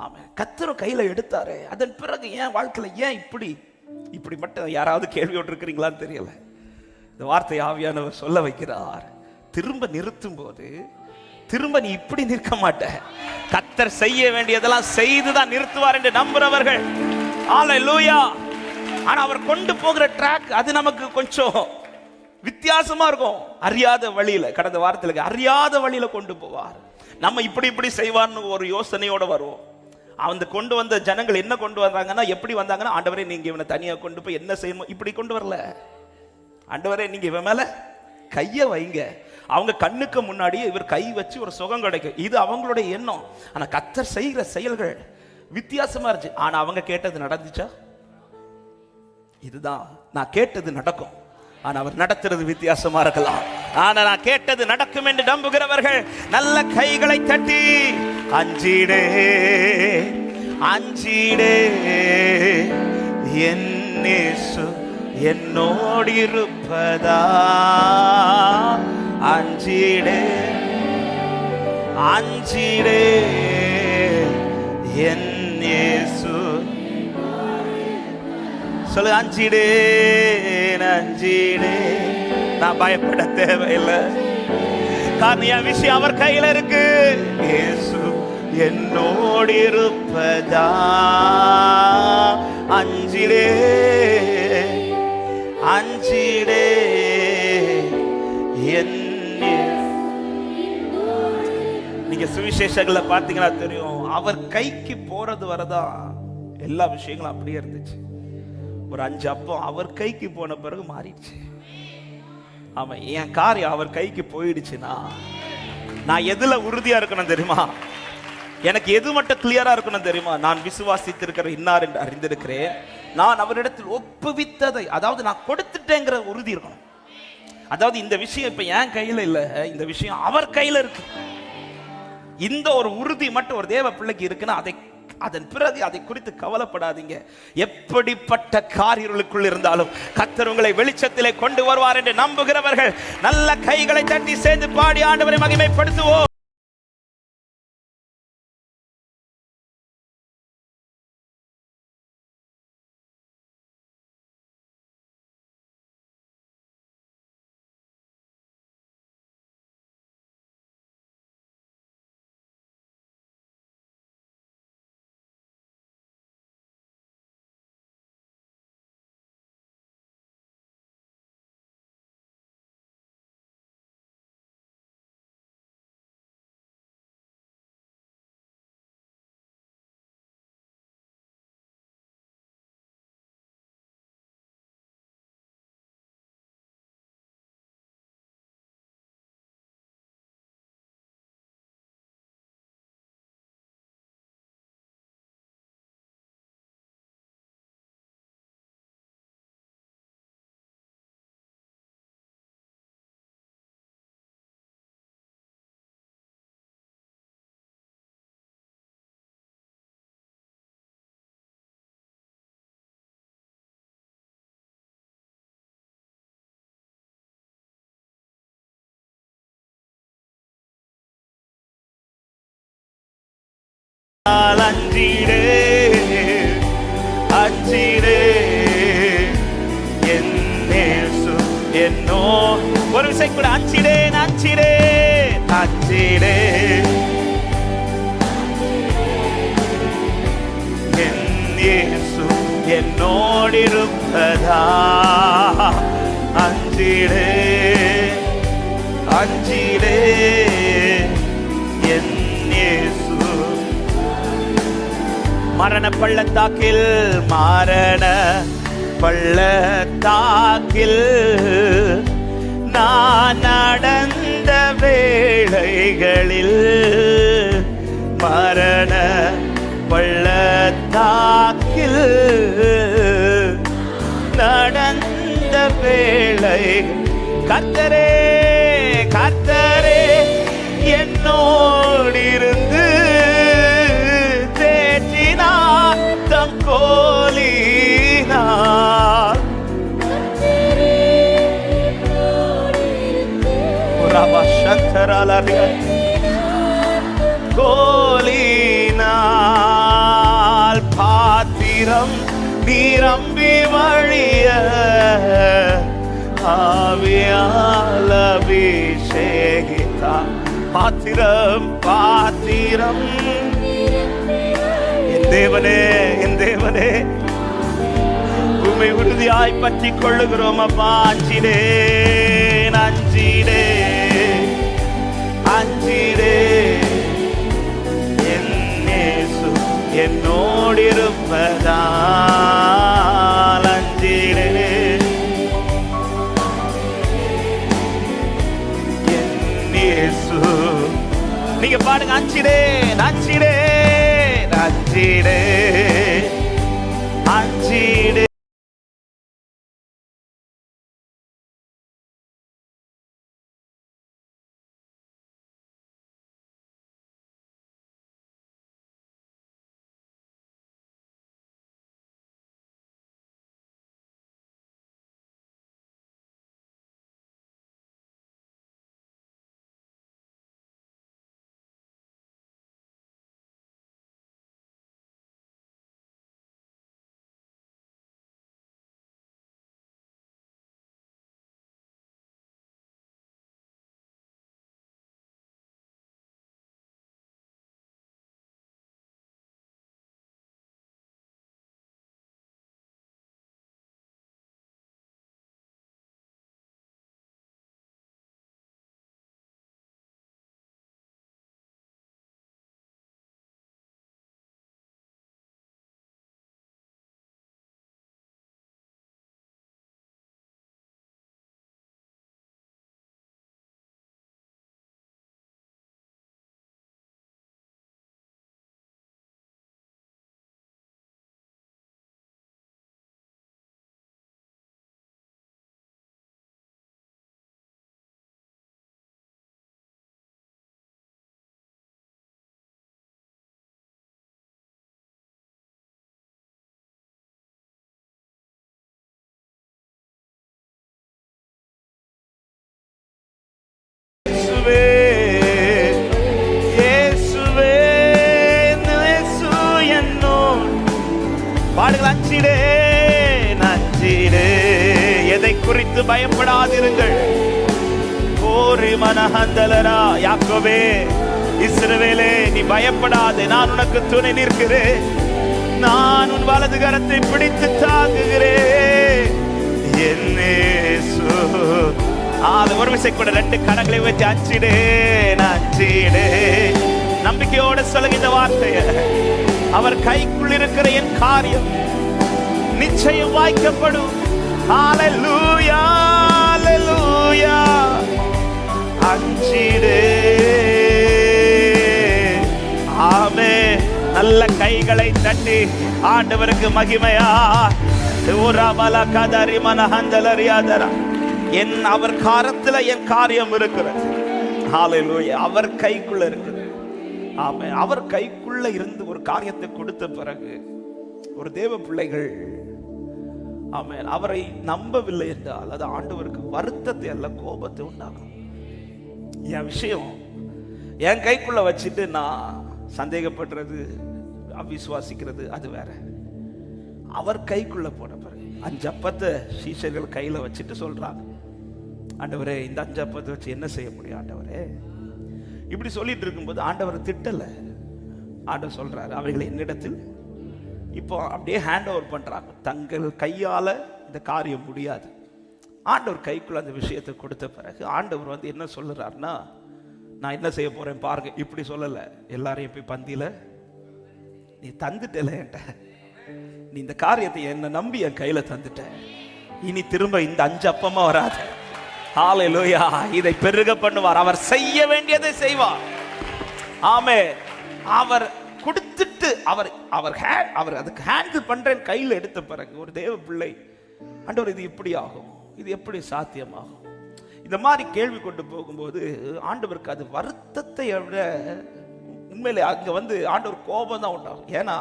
ஆமா, கர்த்தர் கையில எடுத்தாரு. அதன் பிறகு ஏன் வாழ்க்கையில ஏன் இப்படி மட்டும் யாராவது கேள்வியோடு இருக்கிறீங்களான்னு தெரியல. இந்த வார்த்தை ஆவியானவர் சொல்ல வைக்கிறார். திரும்ப நிறுத்தும் போது திரும்ப நீ இப்படி நிற்க மாட்ட. கர்த்தர் செய்ய வேண்டியதெல்லாம் செய்துதான் நிறுத்துவார் என்று நம்புறவர்கள். ஹல்லேலூயா. ஆனா அவர் கொண்டு போகிற ட்ராக் அது நமக்கு கொஞ்சம் வித்தியாசமா இருக்கும். அறியாத வழியில, கடந்த வாரத்தில் அறியாத வழியில கொண்டு போவார். நம்ம இப்படி செய்வார்னு ஒரு யோசனையோட வருவோம். அந்த கொண்டு வந்த ஜனங்கள் என்ன கொண்டு வந்தாங்கன்னா, எப்படி வந்தாங்கன்னா, ஆண்டவரே நீங்க இவனை தனியா கொண்டு போய் என்ன செய்யணும் இப்படி கொண்டு வரல. ஆண்டவரே நீங்க இவன் மேல கைய வைங்க. அவங்க கண்ணுக்கு முன்னாடியே இவர் கை வச்சு ஒரு சுகம் கிடைக்கும், இது அவங்களுடைய எண்ணம். ஆனா கர்த்தர் செய்கிற செயல்கள் வித்தியாசமா இருந்துச்சு. ஆனா அவங்க கேட்டது நடந்துச்சா? இதுதான் நான் கேட்டது நடக்கும், ஆனா அவர் நடத்துறது வித்தியாசமா இருக்கலாம். ஆனா நான் கேட்டது நடக்கும் என்று நம்புகிறவர்கள் நல்ல கைகளை தட்டி அஞ்சிடே அஞ்சிடே என் இயேசு என்னோடு இருப்பதா, அஞ்சிடே அஞ்சிடே என் இயேசு. சொல்லு, அஞ்சிடே அஞ்சிடே. நான் பயப்பட தேவையில்லை, காரணம் என் விஷயம் அவர் கையில இருக்கு. இயேசு என்னோடு இருப்பதா, அஞ்சிடே அஞ்சிடே என். நீங்க சுவிசேஷங்களை பார்த்தீங்கன்னா தெரியும், அவர் கைக்கு போறது வரதான் எல்லா விஷயங்களும் அப்படியே இருந்துச்சு. ஒரு 5 அப்பம் அவர் கைக்கு போன பிறகு மாறிடுச்சு. ஆமா, என் காரியம் அவர் கைக்கு போயிடுச்சுன்னா நான் எதுல உறுதியா இருக்கணும் தெரியுமா? எனக்கு எது மட்டும் கிளியரா இருக்கணும் தெரியுமா? நான் விசுவாசித்திருக்கிற இன்னார் என்று அறிந்திருக்கிறேன், நான் அவரிடத்தில் ஒப்புவித்ததை, அதாவது நான் கொடுத்துட்டேங்கிற உறுதி இருக்கணும். அதாவது இந்த விஷயம் இப்ப என் கையில இல்ல, இந்த விஷயம் அவர் கையில இருக்கு. இந்த ஒரு உறுதி மட்டும் ஒரு தேவ பிள்ளைக்கு இருக்குன்னா அதன் பிறகு அதை குறித்து கவலைப்படாதீங்க. எப்படிப்பட்ட காரியங்களுக்குள் இருந்தாலும் கர்த்தர் உங்களை வெளிச்சத்திலே கொண்டு வருவார் என்று நம்புகிறவர்கள் நல்ல கைகளை தட்டி சேர்ந்து பாடி ஆண்டவரை மகிமைப்படுத்துவோம். அஞ்சிடே அஞ்சிடே என் இயேசு என்னோ. ஒரு விஷயம் கூட, அஞ்சிடே அஞ்சிடே அஞ்சிடே என் இயேசு என்னோடு இருப்பதா, அஞ்சிடே அஞ்சிடே அஞ்சிடே என் இயேசு. மரண பள்ளத்தாக்கில் மரண பள்ளத்தாக்கில் நான் நடந்த வேளைகளில் மரண பள்ளத்தாக்கில் நடந்த வேளை கர்த்தரே கர்த்தரே என்னோடிருந்து தேற்றினார் தம் கோலினார். கோலினால் பாத்திரம் நிரம்பி வழிய ஆவியால் அபிஷேகித்தார். பாத்திரம் பாத்திரம் என் தேவனே என் தேவனே உம்மை உறுதியாய் பற்றி கொள்ளுகிறோம் அப்பா. அஞ்சிடே அஞ்சிடே அஞ்சிடே என் இயேசு என்னோடு இருப்பதால் அஞ்சிடே என் இயேசு. நீங்க பாடுங்க அஞ்சிடே அஞ்சிடே அஞ்சிடே அஞ்சிடே. பாடுங்கள் அஞ்சிடே அஞ்சிடே. எதை குறித்து பயப்படாதிருங்கள். கோரி மனஹந்தலரா யாக்கோபே இஸ்ரவேலே நீ பயப்படாதே, நான் உனக்கு துணை நிற்கிறேன், நான் உன் வலது கரத்தை பிடித்து தாங்குகிறேன். என் இயேசு. அது ஒரு விஷயம் கூட ரெண்டு கரங்களை வச்சு அஞ்சிடே அஞ்சிடே. நம்பிக்கையோட சொல்லுங்க இந்த வார்த்தைய. அவர் கைக்குள் இருக்கிற என் காரியம் நிச்சயம் வாய்க்கப்படும். ஹல்லேலூயா ஹல்லேலூயா. அஞ்சிடே. ஆமென். நல்ல கைகளை தட்டி ஆண்டவருக்கு மகிமையா. என் அவர் காரத்துல என் காரியம் இருக்கிறது. ஹல்லேலூயா. அவர் கைக்குள்ள இருக்குது. ஆமென். அவர் கைக்குள்ள இருந்து ஒரு காரியத்தை கொடுத்த பிறகு ஒரு தேவ பிள்ளைகள் ஆமென் அவரை நம்பவில்லை என்றால் அது ஆண்டவருக்கு வருத்தத்தை அல்ல கோபத்தை உண்டாகும். என் விஷயம் என் கைக்குள்ள வச்சுட்டு நான் சந்தேகப்படுறது அவிசுவாசிக்கிறது அது வேற. அவர் கைக்குள்ள போன பிறகு 5 அப்பத்தை சீஷர்கள் கையில வச்சுட்டு சொல்றாங்க, ஆண்டவரே இந்த 5 அப்பத்தை வச்சு என்ன செய்ய முடியும் ஆண்டவரே. இப்படி சொல்லிட்டு இருக்கும்போது ஆண்டவர் திட்டல. ஆண்டவர் சொல்றாரு அவர்களை என்னிடத்தில் இப்போ அப்படியே ஹேண்ட் ஓவர் பண்றாங்க. தங்கள் கையால இந்த காரியம் முடியாது, ஆண்டவர் கைக்குள்ள அந்த விஷயத்தை கொடுத்த பிறகு ஆண்டவர் வந்து என்ன சொல்லுறாருன்னா, நான் என்ன செய்ய போறேன் பாருங்க. இப்படி சொல்லல, எல்லாரையும் போய் பந்தியில நீ தந்துட்டல, என்கிட்ட நீ இந்த காரியத்தை என்ன நம்பி என் கையில தந்துட்ட, இனி திரும்ப இந்த 5 அப்பமா வராது. ஹல்லேலூயா. இதை பெருக பண்ணுவார். அவர் செய்ய வேண்டியதை செய்வார். ஆமென். அவர் கொடுத்துட்டு அவர் அதுக்கு ஹேண்டில் பண்றேன் கையில் எடுத்த பிறகு ஒரு தேவ பிள்ளை, ஆண்டவர் இது எப்படி ஆகும், இது எப்படி சாத்தியமாகும், இந்த மாதிரி கேள்வி கொண்டு போகும்போது ஆண்டவருக்கு அது வருத்தத்தை விட உண்மையிலே அங்க வந்து ஆண்டவர் கோபம் தான் உண்டாகும். ஏன்னா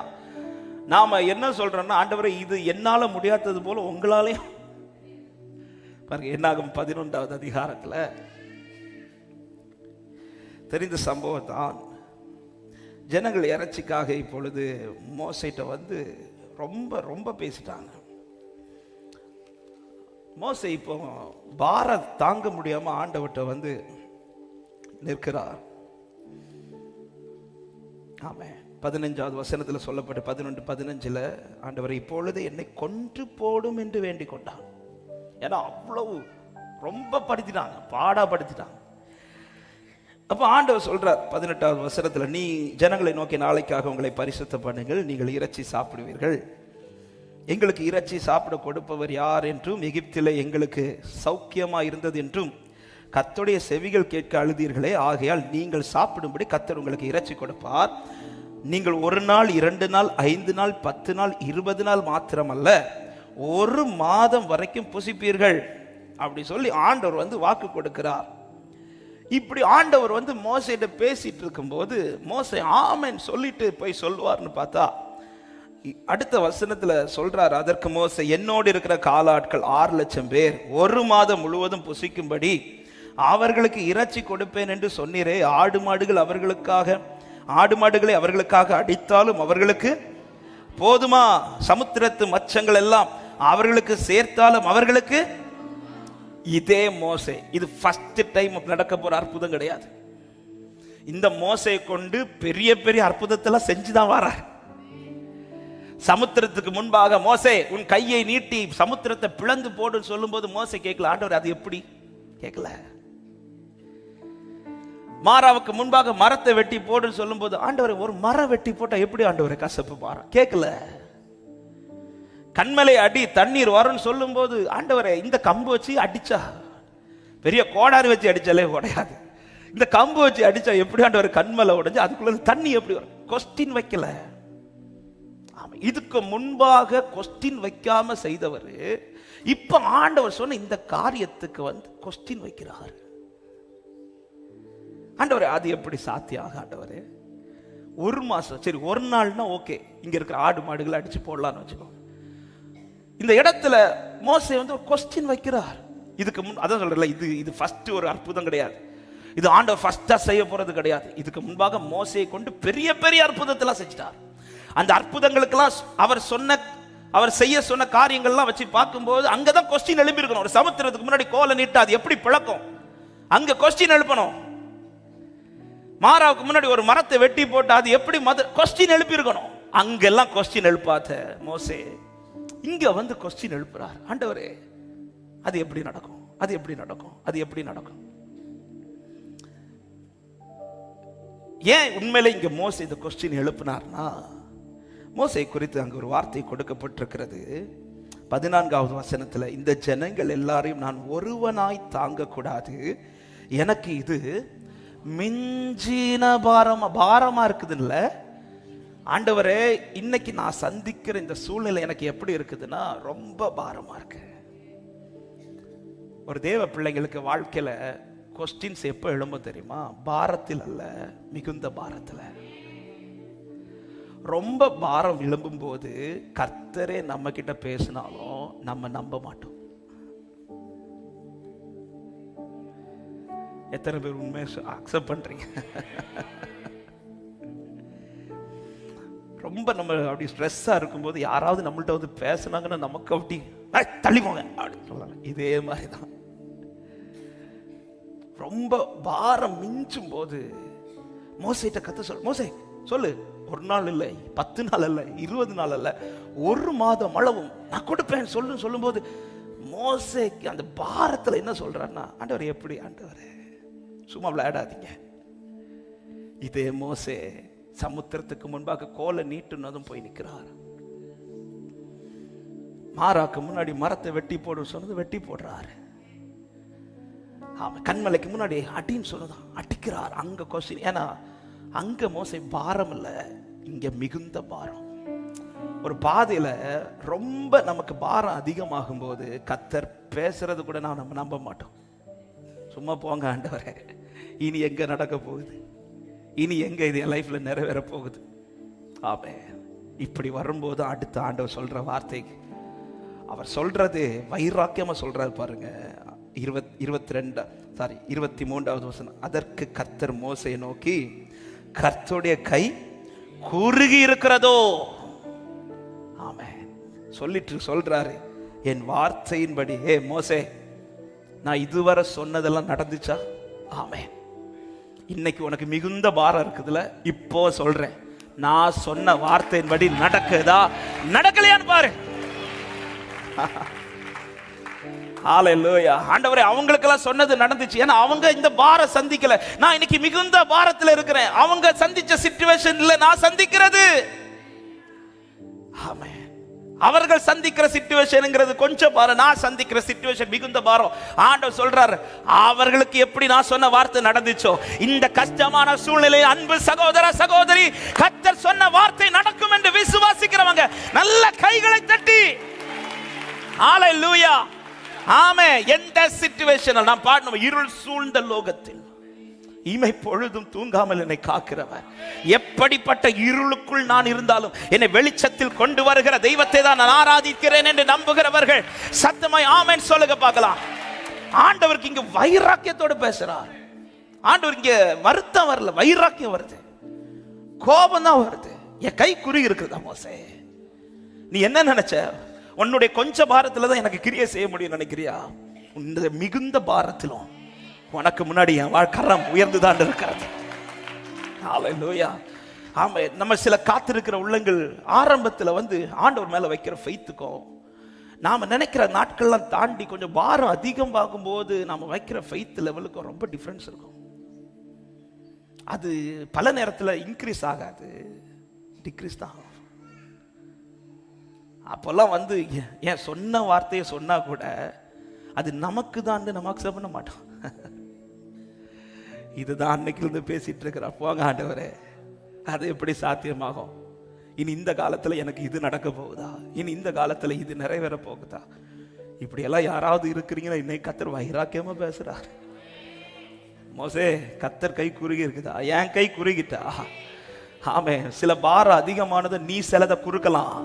நாம என்ன சொல்றோம்னா, ஆண்டவரை இது என்னால முடியாதது போல உங்களாலேயும் பாருங்க. என்னாகும் 11வது அதிகாரத்துல தெரிந்த சம்பவம் தான். ஜனங்கள் இறைச்சிக்காக இப்பொழுது மோசேட்ட வந்து ரொம்ப ரொம்ப பேசிட்டாங்க. மோசே இப்போ பாரம் தாங்க முடியாம ஆண்டவர்கிட்ட வந்து நிற்கிறார். ஆமே 15வது வசனத்துல சொல்லப்பட்டு 11:15 ஆண்டவரை இப்பொழுது என்னை கொன்று போடும் என்று வேண்டிக் கொண்டான். ஏன்னா அவ்வளவு ரொம்ப படுத்திட்டாங்க, பாடாப்படுத்திட்டாங்க. அப்ப ஆண்டவர் சொல்றார் 18வது வசனத்துல, நீ ஜனங்களை நோக்கி நாளைக்காக உங்களை பரிசுத்த பண்ணுங்கள், நீங்கள் இறைச்சி சாப்பிடுவீர்கள். எங்களுக்கு இறைச்சி சாப்பிட கொடுப்பவர் யார் என்றும், எகிப்திலே எங்களுக்கு சௌக்கியமா இருந்தது என்றும் கர்த்தருடைய செவிகள் கேட்க அழுதீர்களே, ஆகையால் நீங்கள் சாப்பிடும்படி கர்த்தர் உங்களுக்கு இறைச்சி கொடுப்பார். நீங்கள் 1 நாள் 2 நாள் 5 நாள் 10 நாள் 20 நாள் மாத்திரமல்ல, 1 மாதம் வரைக்கும் புசிப்பீர்கள். அப்படி சொல்லி ஆண்டவர் வந்து வாக்கு கொடுக்கிறார். இப்படி ஆண்டவர் வந்து மோசேட்ட பேசிட்டு இருக்கும்போது மோசே ஆமென் சொல்லிட்டு போய் சொல்வார்னு பார்த்தா அடுத்த வசனத்துல சொல்றாரு, அதற்கு மோசே, என்னோடு இருக்கிற காலாட்கள் 6 லட்சம் பேர் 1 மாதம் முழுவதும் புசிக்கும்படி அவர்களுக்கு இறைச்சி கொடுப்பேன் என்று சொன்னீரே, ஆடு மாடுகளை அவர்களுக்காக அடித்தாலும் அவர்களுக்கு போதுமா? சமுத்திரத்து மச்சங்கள் எல்லாம் அவர்களுக்கு சேர்த்தாலும் அவர்களுக்கு. இதே மோசே, இது ஃபர்ஸ்ட் டைம் நடக்க போற அற்புதம் கிடையாது. இந்த மோசையை கொண்டு பெரிய பெரிய அற்புதத்தெல்லாம் செஞ்சுதான் வரார். சமுத்திரத்துக்கு முன்பாக மோசே உன் கையை நீட்டி சமுத்திரத்தை பிளந்து போடுன்னு சொல்லும் போது மோசே கேட்கல, ஆண்டவர் அது எப்படி கேட்கல. மாறாவுக்கு முன்பாக மரத்தை வெட்டி போடுன்னு சொல்லும் போது, ஆண்டவர் ஒரு மரம் வெட்டி போட்டா எப்படி ஆண்டவரை கசப்பு பாரு கேட்கல. கண்மலை அடி தண்ணீர் வரும்னு சொல்லும் போது, ஆண்டவரை இந்த கம்பு வச்சு அடிச்சா, பெரிய கோடாரி வச்சு அடிச்சாலே உடையாது, இந்த கம்பு வச்சு அடிச்சா எப்படி ஆண்டவர் கண்மலை உடைஞ்சு அதுக்குள்ள தண்ணி எப்படி வரும்? கொஸ்டின் வைக்கல. இதுக்கு முன்பாக கொஸ்டின் வைக்காம செய்தவர் இப்ப ஆண்டவர் சொன்ன இந்த காரியத்துக்கு வந்து கொஸ்டின் வைக்கிறார். ஆண்டவரே அது எப்படி சாத்தியாக? ஆண்டவரே 1 மாசம் சரி, 1 நாள்னா ஓகே, இங்க இருக்கிற ஆடு மாடுகளை அடிச்சு போடலான்னு வச்சுக்கோ. இந்த இடத்துல மோசே வந்து ஒரு கொஸ்டின் வைக்கிறார். இதுக்கு முன் அதான் சொல்றல, இது ஃபர்ஸ்ட் ஒரு அற்புதம் கிடையாது. இது ஆண்டவர் ஃபர்ஸ்டா செய்ய போறது கிடையாது. இதுக்கு முன்பாக மோசையை கொண்டு பெரிய பெரிய அற்புதத்தெல்லாம் செஞ்சிட்டார். அந்த அற்புதங்களுக்கெல்லாம் அவர் செய்ய சொன்ன காரியங்கள்லாம் வச்சு பார்க்கும்போது அங்கதான் கொஸ்டின் எழுப்பி இருக்கணும். ஒரு சமுத்திரத்துக்கு முன்னாடி கோலை நீட்டா அது எப்படி பிளக்கும், அங்க கொஸ்டின் எழுப்பணும். மாறாவுக்கு முன்னாடி ஒரு மரத்தை வெட்டி போட்டு அது எப்படி கொஸ்டின் எழுப்பி இருக்கணும். அங்கெல்லாம் கொஸ்டின் எழுப்பாத மோசே இங்க வந்து கொஸ்டின் எழுப்புறார். ஆண்டவரே அது எப்படி நடக்கும், அது எப்படி நடக்கும், அது எப்படி நடக்கும்? ஏன் உண்மையில இங்க மோசே இந்த கொஸ்டின் எழுப்பினார்னா, மோசே குறித்து அங்கு ஒரு வார்த்தை கொடுக்கப்பட்டிருக்கிறது. 14வது வசனத்துல, இந்த ஜனங்கள் எல்லாரையும் நான் ஒருவனாய் தாங்க கூடாது, எனக்கு இது மிஞ்சின பாரமா இருக்குதுல்ல. ஆண்டவரே இன்னைக்கு நான் சந்திக்கிற இந்த சூழ்நிலை எனக்கு எப்படி இருக்குதுன்னா ரொம்ப பாரமா இருக்கு. ஒரு தேவ பிள்ளைங்களுக்கு வாழ்க்கையில கொஸ்டின்ஸ் எப்ப எழும்பும் தெரியுமா? பாரத்தில் அல்ல, மிகுந்த பாரத்துல. ரொம்ப பாரம் எழும்பும் போது கர்த்தரே நம்ம கிட்ட பேசினாலும் நம்ம நம்ப மாட்டோம். எத்தனை பேர் உண்மையை அக்செப்ட் பண்றீங்க? ரொம்ப நம்ம அப்படி ஸ்ட்ரெஸ்ஸா இருக்கும்போது யாராவது நம்மள்ட்ட வந்து பேசினாங்கன்னா நமக்கு அப்படி தள்ளிப்போங்க அப்படின்னு சொல்லுவாங்க. இதே மாதிரிதான் ரொம்ப பாரம் மிஞ்சும் போது மோசேட்ட கத்த மோசே சொல்லு, 1 நாள் இல்லை, 10 நாள் அல்ல, 20 நாள் அல்ல, 1 மாதம் அளவும் நான் கொடுப்பேன் சொல்லும் போது மோசேக்கு அந்த பாரத்துல என்ன சொல்றாருன்னா, ஆண்டவர் எப்படி ஆண்டவரே சும்மா விளையாடாதீங்க. இதே மோசே சமுத்திரத்துக்கு முன்பாக கோலை நீட்டுனதும் போய் நிற்கிறார். மாறாக்கு முன்னாடி மரத்தை வெட்டி போடு சொன்னது வெட்டி போடுறாரு. கண்மலைக்கு முன்னாடி அடின்னு சொன்னதான் அடிக்கிறார். அங்க கொஸ்டின், ஏன்னா அங்க மோசே பாரம் இல்ல, இங்க மிகுந்த பாரம். ஒரு பாதையில ரொம்ப நமக்கு பாரம் அதிகமாகும் போது கர்த்தர் பேசுறது கூட நம்ம நம்ப மாட்டோம். சும்மா போங்க ஆண்டவரே, இனி எங்க நடக்க போகுது, இனி எங்க இது என் லைஃப்ல நிறைவேற போகுது. ஆமென். இப்படி வரும்போது அடுத்த ஆண்டவர் சொல்ற வார்த்தை, அவர் சொல்றது வைராக்கியமா சொல்றாரு பாருங்க. 23வது வசனம். அதற்கு கர்த்தர் மோசேயை நோக்கி, கர்த்தருடைய கை குறுகி இருக்கிறதோ. ஆமென். சொல்லிட்டு சொல்றாரு, என் வார்த்தையின்படி மோசே நான் இதுவரை சொன்னதெல்லாம் நடந்துச்சா? ஆமென். இன்னைக்கு உனக்கு மிகுந்த பாரம் இருக்குதுல, இப்போ சொல்றேன், நான் சொன்ன வார்த்தையின்படி நடக்குதா நடக்கலையான்னு பாரு. ஹல்லேலூயா. ஆண்டவரே, அவங்களுக்கெல்லாம் சொன்னது நடந்துச்சு. ஏன்னா அவங்க இந்த பாரம் சந்திக்கல. நான் இன்னைக்கு மிகுந்த பாரத்தில் இருக்கிறேன். அவங்க சந்திச்ச சிச்சுவேஷன்ல நான் சந்திக்கிறது. ஆமென். அவர்கள் சந்திக்கிற சிச்சுவேஷன்ங்கிறது கொஞ்சம் பாரம், நான் சந்திக்கிற சிச்சுவேஷன் மிகுந்த பாரம். ஆண்டவர் சொல்றாரு, அவர்களுக்கு எப்படி நான் சொன்ன வார்த்தை நடந்துச்சோ, இந்த கஷ்டமான சூழ்நிலையில் அன்பு சகோதர சகோதரி, கர்த்தர் சொன்ன வார்த்தை நடக்கும் என்று விசுவாசிக்கிறவங்க நல்ல கைகளை தட்டி ஹல்லேலூயா. ஆமே. எந்த சிச்சுவேஷனில் நாம் பாடணும், இருள் சூழ்ந்த லோகத்தில் இமை பொழுதும் தூங்காமல் என்னை காக்கிறவர். எப்படிப்பட்ட இருளுக்குள் நான் இருந்தாலும் என்னை வெளிச்சத்தில் கொண்டு வருகிற தெய்வத்தை தான் நான் ஆராதிக்கிறேன் என்று நம்புகிறவர்கள் சத்தமாய் ஆமென் சொல்லுங்க பார்க்கலாம். ஆண்டவருக்கு இங்க வைராக்கியத்தோடு பேசுறார். ஆண்டவர் இங்க வருத்தம் வரல, வைராக்கியம் வருது, கோபம் தான் வருது. என் கை குறுகி இருக்குதா மோசே? நீ என்ன நினைச்ச? உன்னுடைய கொஞ்ச பாரத்துல தான் எனக்கு கிரியை செய்ய முடியும் நினைக்கிறியா? உன்னுடைய மிகுந்த பாரத்திலும் உனக்கு முன்னாடி என் கரம் உயர்ந்துதான் இருக்கிறது. ஹல்லேலூயா. ஆமா. நம்ம சில காத்திருக்கிற உள்ளங்கள் ஆரம்பத்துல ஆண்டவர் மேல வைக்கிற ஃபெய்த்துக்கும் நாம நினைக்கிற நாட்கள்லாம் தாண்டி கொஞ்சம் பாரம் அதிகமாகும் போது நாம வைக்கிற ஃபெய்த் லெவலுக்கும் ரொம்ப டிஃபரன்ஸ் இருக்கும். அது பல நேரத்துல இன்க்ரீஸ் ஆகாது, டிக்ரீஸ் தான் ஆகும். அப்பெல்லாம் ஏன் சொன்ன வார்த்தையை சொன்னா கூட அது நமக்கு தான் நம்ம அக்செப்ட் பண்ண மாட்டோம். இதுதான் அன்னைக்கு இருந்து பேசிட்டு இருக்கிற, போங்க ஆண்டவரே, அது எப்படி சாத்தியமாகும்? இனி இந்த காலத்துல எனக்கு இது நடக்க போகுதா? இனி இந்த காலத்துல இது நிறைவேற போகுதா? இப்படி எல்லாம் யாராவது இருக்கிறீங்கன்னா இன்னைக்கு கர்த்தர் வைராக்கியமா பேசுறார். மோசே, கர்த்தர் கை குறுகி இருக்குதா? என் கை குறுகிட்டா? ஆமே. சில பாரம் அதிகமானது நீ சிலதை குறுக்கலாம்,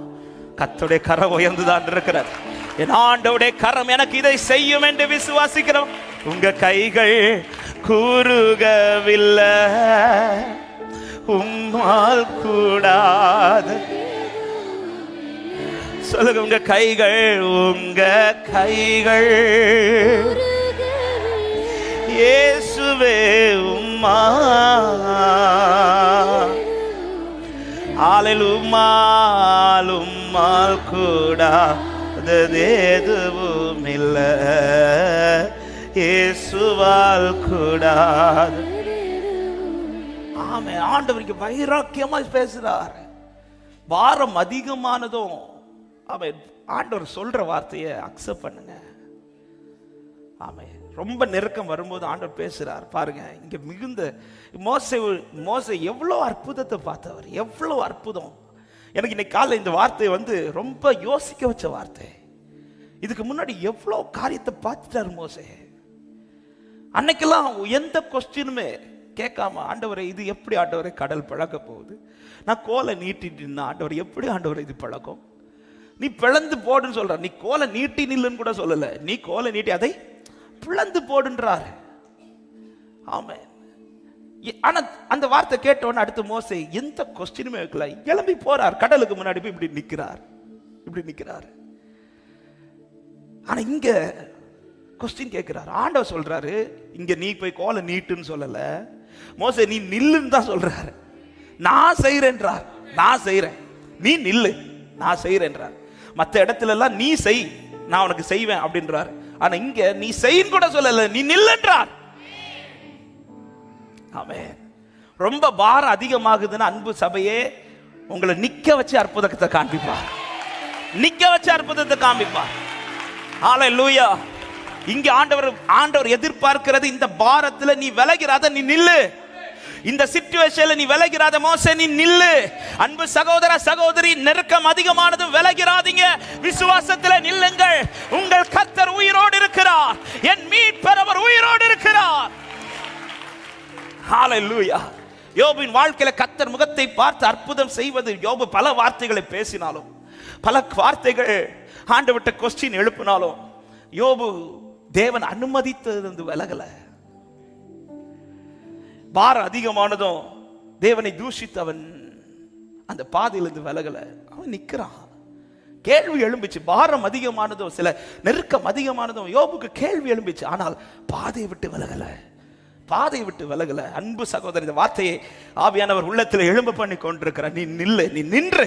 கர்த்தருடைய கரம் உயர்ந்துதான் இருக்கிறது. என் ஆண்டவருடைய கரம் எனக்கு இதை செய்யும் என்று விசுவாசிக்கிறோம். உங்க கைகள் குறுகவில்லை, உம்மால் கூடாது. சொல்லுங்க, உங்க கைகள் இயேசுவே உம்மா உம்மால் கூடாதது எதுவும் இல்லை, இயேசுவால் கூடாது. ஆமே. ஆண்டவருக்கு வைராக்கியமா பேசுறார். பாரம் அதிகமானதும் ஆமே, ஆண்டவர் சொல்ற வார்த்தையை அக்செப்ட் பண்ணுங்க. ஆமே. ரொம்ப நெருக்கம் வரும்போது ஆண்டவர் பேசுறார் பாருங்க. இங்க மிகுந்த மோசே எவ்வளவு அற்புதத்தை பார்த்தவர், எவ்வளவு அற்புதம். எனக்கு இன்னைக்கு காலையில் இந்த வார்த்தை ரொம்ப யோசிக்க வச்ச வார்த்தை. இதுக்கு முன்னாடி எவ்வளவு காரியத்தை பார்த்துட்டார் மோசே. அன்னைக்கெல்லாம் எந்த கொஸ்டினுமே கேட்காம, ஆண்டவரை இது எப்படி ஆண்டவரை கடல் பழக்க போகுது? நான் கோலை நீட்டிட்டு ஆண்டவர் எப்படி ஆண்டவரை இது பழக்கம்? நீ பிளந்து போடுன்னு சொல்ற, நீ கோலை நீட்டி நில்லுன்னு கூட சொல்லல, நீ கோலை நீட்டி அதை பிளந்து போடுன்றார். ஆமே. ஆனா அந்த வார்த்தை கேட்டோன்னு அடுத்து மோசே எந்த கொஸ்டினுமே வைக்கல, கிளம்பி போறார். கடலுக்கு முன்னாடி போய் இப்படி நிக்கிறார். ஆனா இங்க கொஸ்டின் கேட்கிறார். ஆண்டவர் சொல்றாரு, இங்க நீ போய் கோலை நீட்டுன்னு சொல்லல, மோசே நீ நில்லுன்னு தான் சொல்றாரு. நான் செய்யறேன்றார், நான் செய்யறேன், நீ நில்லு, நான் செய்யறேன்றார். மற்ற இடத்துல எல்லாம் நீ செய், நான் உனக்கு செய்வேன் அப்படின்றார். ஆனா இங்க நீ செய்யும் கூட சொல்லல, நீ நில்லுன்றார். ஆமென். ரொம்ப பாரம் அதிகமாகுதுன்னு அன்பு சபையே உங்களை நிக்க வச்சு அற்புதத்தை காண்பிப்பார், நிக்க வச்சு அற்புதத்தை காண்பிப்பார். ஹல்லேலூயா. இங்க ஆண்டவர் எதிர்பார்க்கிறது, இந்த பாரத்துல நீ விலகிறாத, நீ நில்லு. இந்த சிச்சுவேஷன்ல நீ விலகிறாத மோசே, நீ நில்லு. அன்பு சகோதர சகோதரி, நெருக்கம் அதிகமானது, விலகிறாதீங்க, விசுவாசத்துல நில்லுங்கள். உங்கள் கர்த்தர் உயிரோடு இருக்கிறார், என் மீட்பர் அவர் உயிரோடு இருக்கிறார். ஹல்லேலூயா. யோபின் வாழ்க்கையில கர்த்தர் முகத்தை பார்த்து அற்புதம் செய்வது. யோபு பல வார்த்தைகளை பேசினாலும், பல வார்த்தைகள் ஆண்டவர்ட்ட கொஸ்டின் எழுப்பினாலும், யோபு தேவன் அனுமதித்தது விலகல. பாரம் அதிகமானதும் தேவனை தூஷித்தவன் அந்த பாதையிலிருந்து விலகல, அவன் நிக்கிறான். கேள்வி எழும்பிச்சு. பாரம் அதிகமானதும், சில நெருக்கம் அதிகமானதும் யோபுக்கு கேள்வி எழும்பிச்சு. ஆனால் பாதையை விட்டு விலகல, பாதையை விட்டு விலகல. அன்பு சகோதரர், இந்த வார்த்தையை ஆவியானவர் உள்ளத்தில் எழும்ப பண்ணி கொண்டிருக்கிறார். நீ நில்லு, நீ நின்று,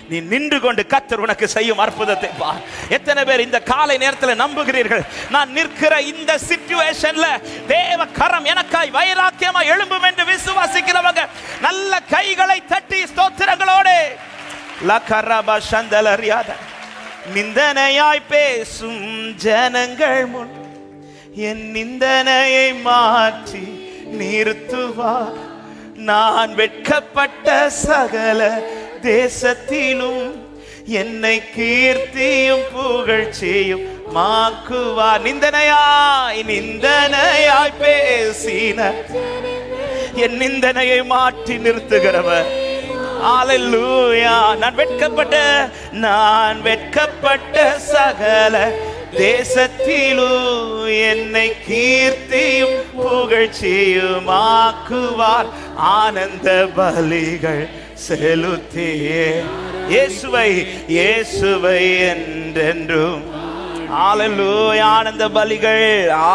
நீ நின்று கொண்டு கர்த்தர் உனக்கு செய்யும் அற்புதத்தை பார். எத்தனை பேர் இந்த காலை நேரத்தில் நம்புகிறீர்கள், நான் நிற்கிற இந்த சிச்சுவேஷன்ல தேவ கரம் எனக்காய் வைராக்கியமா எழும்பும் என்று விசுவாசிக்கிறவங்க நல்ல கைகளை தட்டி ஸ்தோத்திரங்களோடு லகரப சந்தலரியாத நிந்தனையாய் பேசும் ஜனங்கள் முன் என் நிந்தனையை மாற்றி நிறுத்துவார். நான் வெட்கப்பட்ட சகல தேசத்திலும் என்னை கீர்த்தியும் புகழ்ச்சியும் மாக்குவார். நிந்தனையாய் பேசின என் நிந்தனையை மாற்றி நிறுத்துகிறவர். ஹல்லேலூயா. நான் வெட்கப்பட்ட சகல தேசத்திலும் என்னை கீர்த்தியும் புகழ்ச்சியும் ஆக்குவார். ஆனந்த பலிகள் செலுத்தியே இயேசுவை என்றென்றும். ஹல்லேலூயா. ஆனந்த பலிகள்,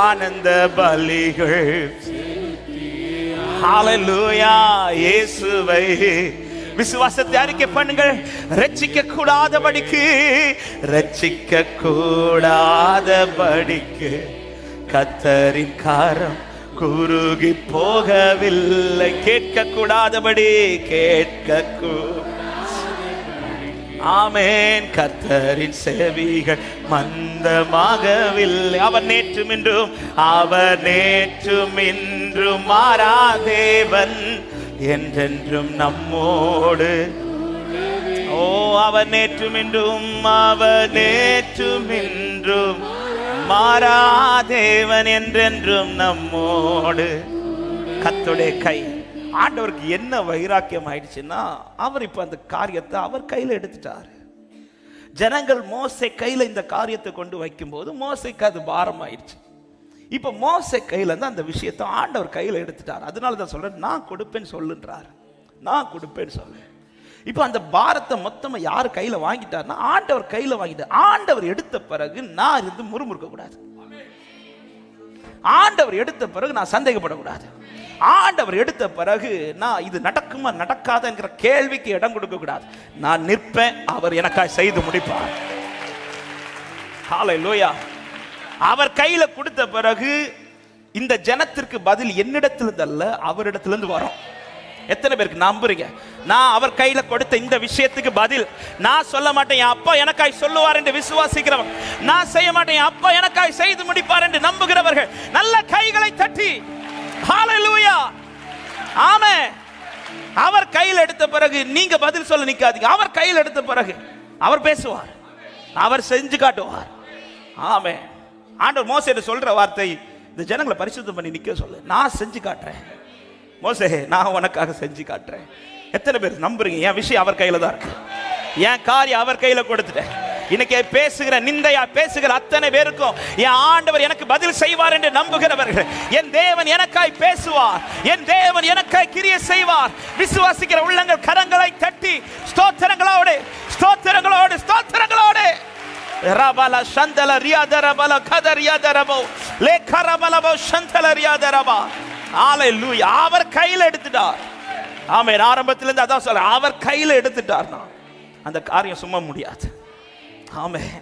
ஆனந்த பலிகள். ஹல்லேலூயா. இயேசுவை விசுவாசத்தை அறிக்கை பண்ணுங்கள். ரட்சிக்க கூடாதபடிக்கு கர்த்தரின் கரம் குறுகி போகவில்லை. கேட்க கூடாதபடி ஆமென். கர்த்தரின் செவிகள் மந்தமாகவில்லை. அவர் நேற்றும் இன்றும் மாறாதேவன், என்றென்றும் நம்மோடு. ஓ, அவர் நேற்றும் இன்றும் மாறாதேவன், என்றென்றும் நம்மோடு. கர்த்தருடைய கை. ஆண்டவருக்கு என்ன வைராக்கியம் ஆயிடுச்சுன்னா, அவர் இப்ப அந்த காரியத்தை அவர் கையில எடுத்துட்டார். ஜனங்கள் மோசே கையில இந்த காரியத்தை கொண்டு வைக்கும் போது மோசேக்கு அது பாரம் ஆயிடுச்சு. இப்ப மோசே கையில இருந்து அந்த விஷயத்தை ஆண்டவர் கையில எடுத்துட்டார். அதனாலதான் சொல்றேன், நான் கொடுப்பேன்னு சொல்லுன்றார், நான் கொடுப்பேன்னு சொல்லு. இப்ப அந்த பாரத்தை மொத்தமா யாரு கையில வாங்கிட்டார்னா, ஆண்டவர் கையில வாங்கிட்டார். ஆண்டவர் எடுத்த பிறகு நான் இருந்து முறுமுறுக்க கூடாது. ஆண்டவர் எடுத்த பிறகு நான் சந்தேகப்படக்கூடாது. ஆண்டவர் எடுத்த பிறகு நான் இது நடக்குமா நடக்காத என்கிற கேள்விக்கு இடம் கொடுக்க கூடாது. நான் நிற்பேன், அவர் எனக்காய் செய்து முடிப்பார். ஹல்லேலூயா. அவர் கையில கொடுத்த பிறகு இந்த ஜனத்திற்கு பதில் என்னிடத்திலிருந்து அல்ல, அவரிடத்திலிருந்து வரும். எத்தனை பேருக்கு நம்புறீங்க? நான் அவர் கையில கொடுத்த இந்த விஷயத்துக்கு பதில் நான் சொல்ல மாட்டேன், என் அப்பா எனக்காய் சொல்லுவார் என்று விசுவாசிக்கிறவங்க, நான் செய்ய மாட்டேன், என் அப்பா எனக்காய் செய்து முடிப்பார் என்று நம்புகிறவர்கள் நல்ல கைகளை தட்டி ஹல்லேலூயா. ஆமென். அவர் கையில் எடுத்த பிறகு நீங்க பதில் சொல்ல நிக்காதீங்க. அவர் கையில் எடுத்த பிறகு அவர் பேசுவார், அவர் செஞ்சு காட்டுவார். ஆமென். ஆண்டவர் மோசேட்ட சொல்ற வார்த்தை, இந்த ஜனங்களை பரிசுத்தம் பண்ணி நிக்க சொல்லு, நான் செஞ்சு காட்டுறேன். மோசே, நான் உனக்காக செஞ்சு காட்டுறேன். எத்தனை பேர் நம்புறீங்க? என் விஷயம் அவர் கையில தான் இருக்கு, என் காரியம் அவர் கையில கொடுத்துட்டேன். இன்னைக்கு பேசுகிற நிந்தையா பேசுகிற அத்தனை பேருக்கும் என் ஆண்டவர் எனக்கு பதில் செய்வார் என்று நம்புகிறவர்கள், என் தேவன் எனக்காய் பேசுவார், என் தேவன் எனக்காய் கிரியை செய்வார். விசுவாசிக்கிற உள்ளங்கள் கரங்களை தட்டி ஸ்தோத்திரங்களோடு ஸ்தோத்திரங்களோடு ஸ்தோத்திரங்களோடு ரபல சந்தல ரியாதரபல கதரியாதரபோ லேகரபலபோ சந்தல ரியாதரபா. ஹல்லேலூயா. அவர் கையில எடுத்துட்டார். ஆமென். ஆரம்பத்துல இருந்து அதான் சொல்ற, அவர் கையில எடுத்துட்டார்னா அந்த காரியம் சும்மா முடியாது. ஆமென்.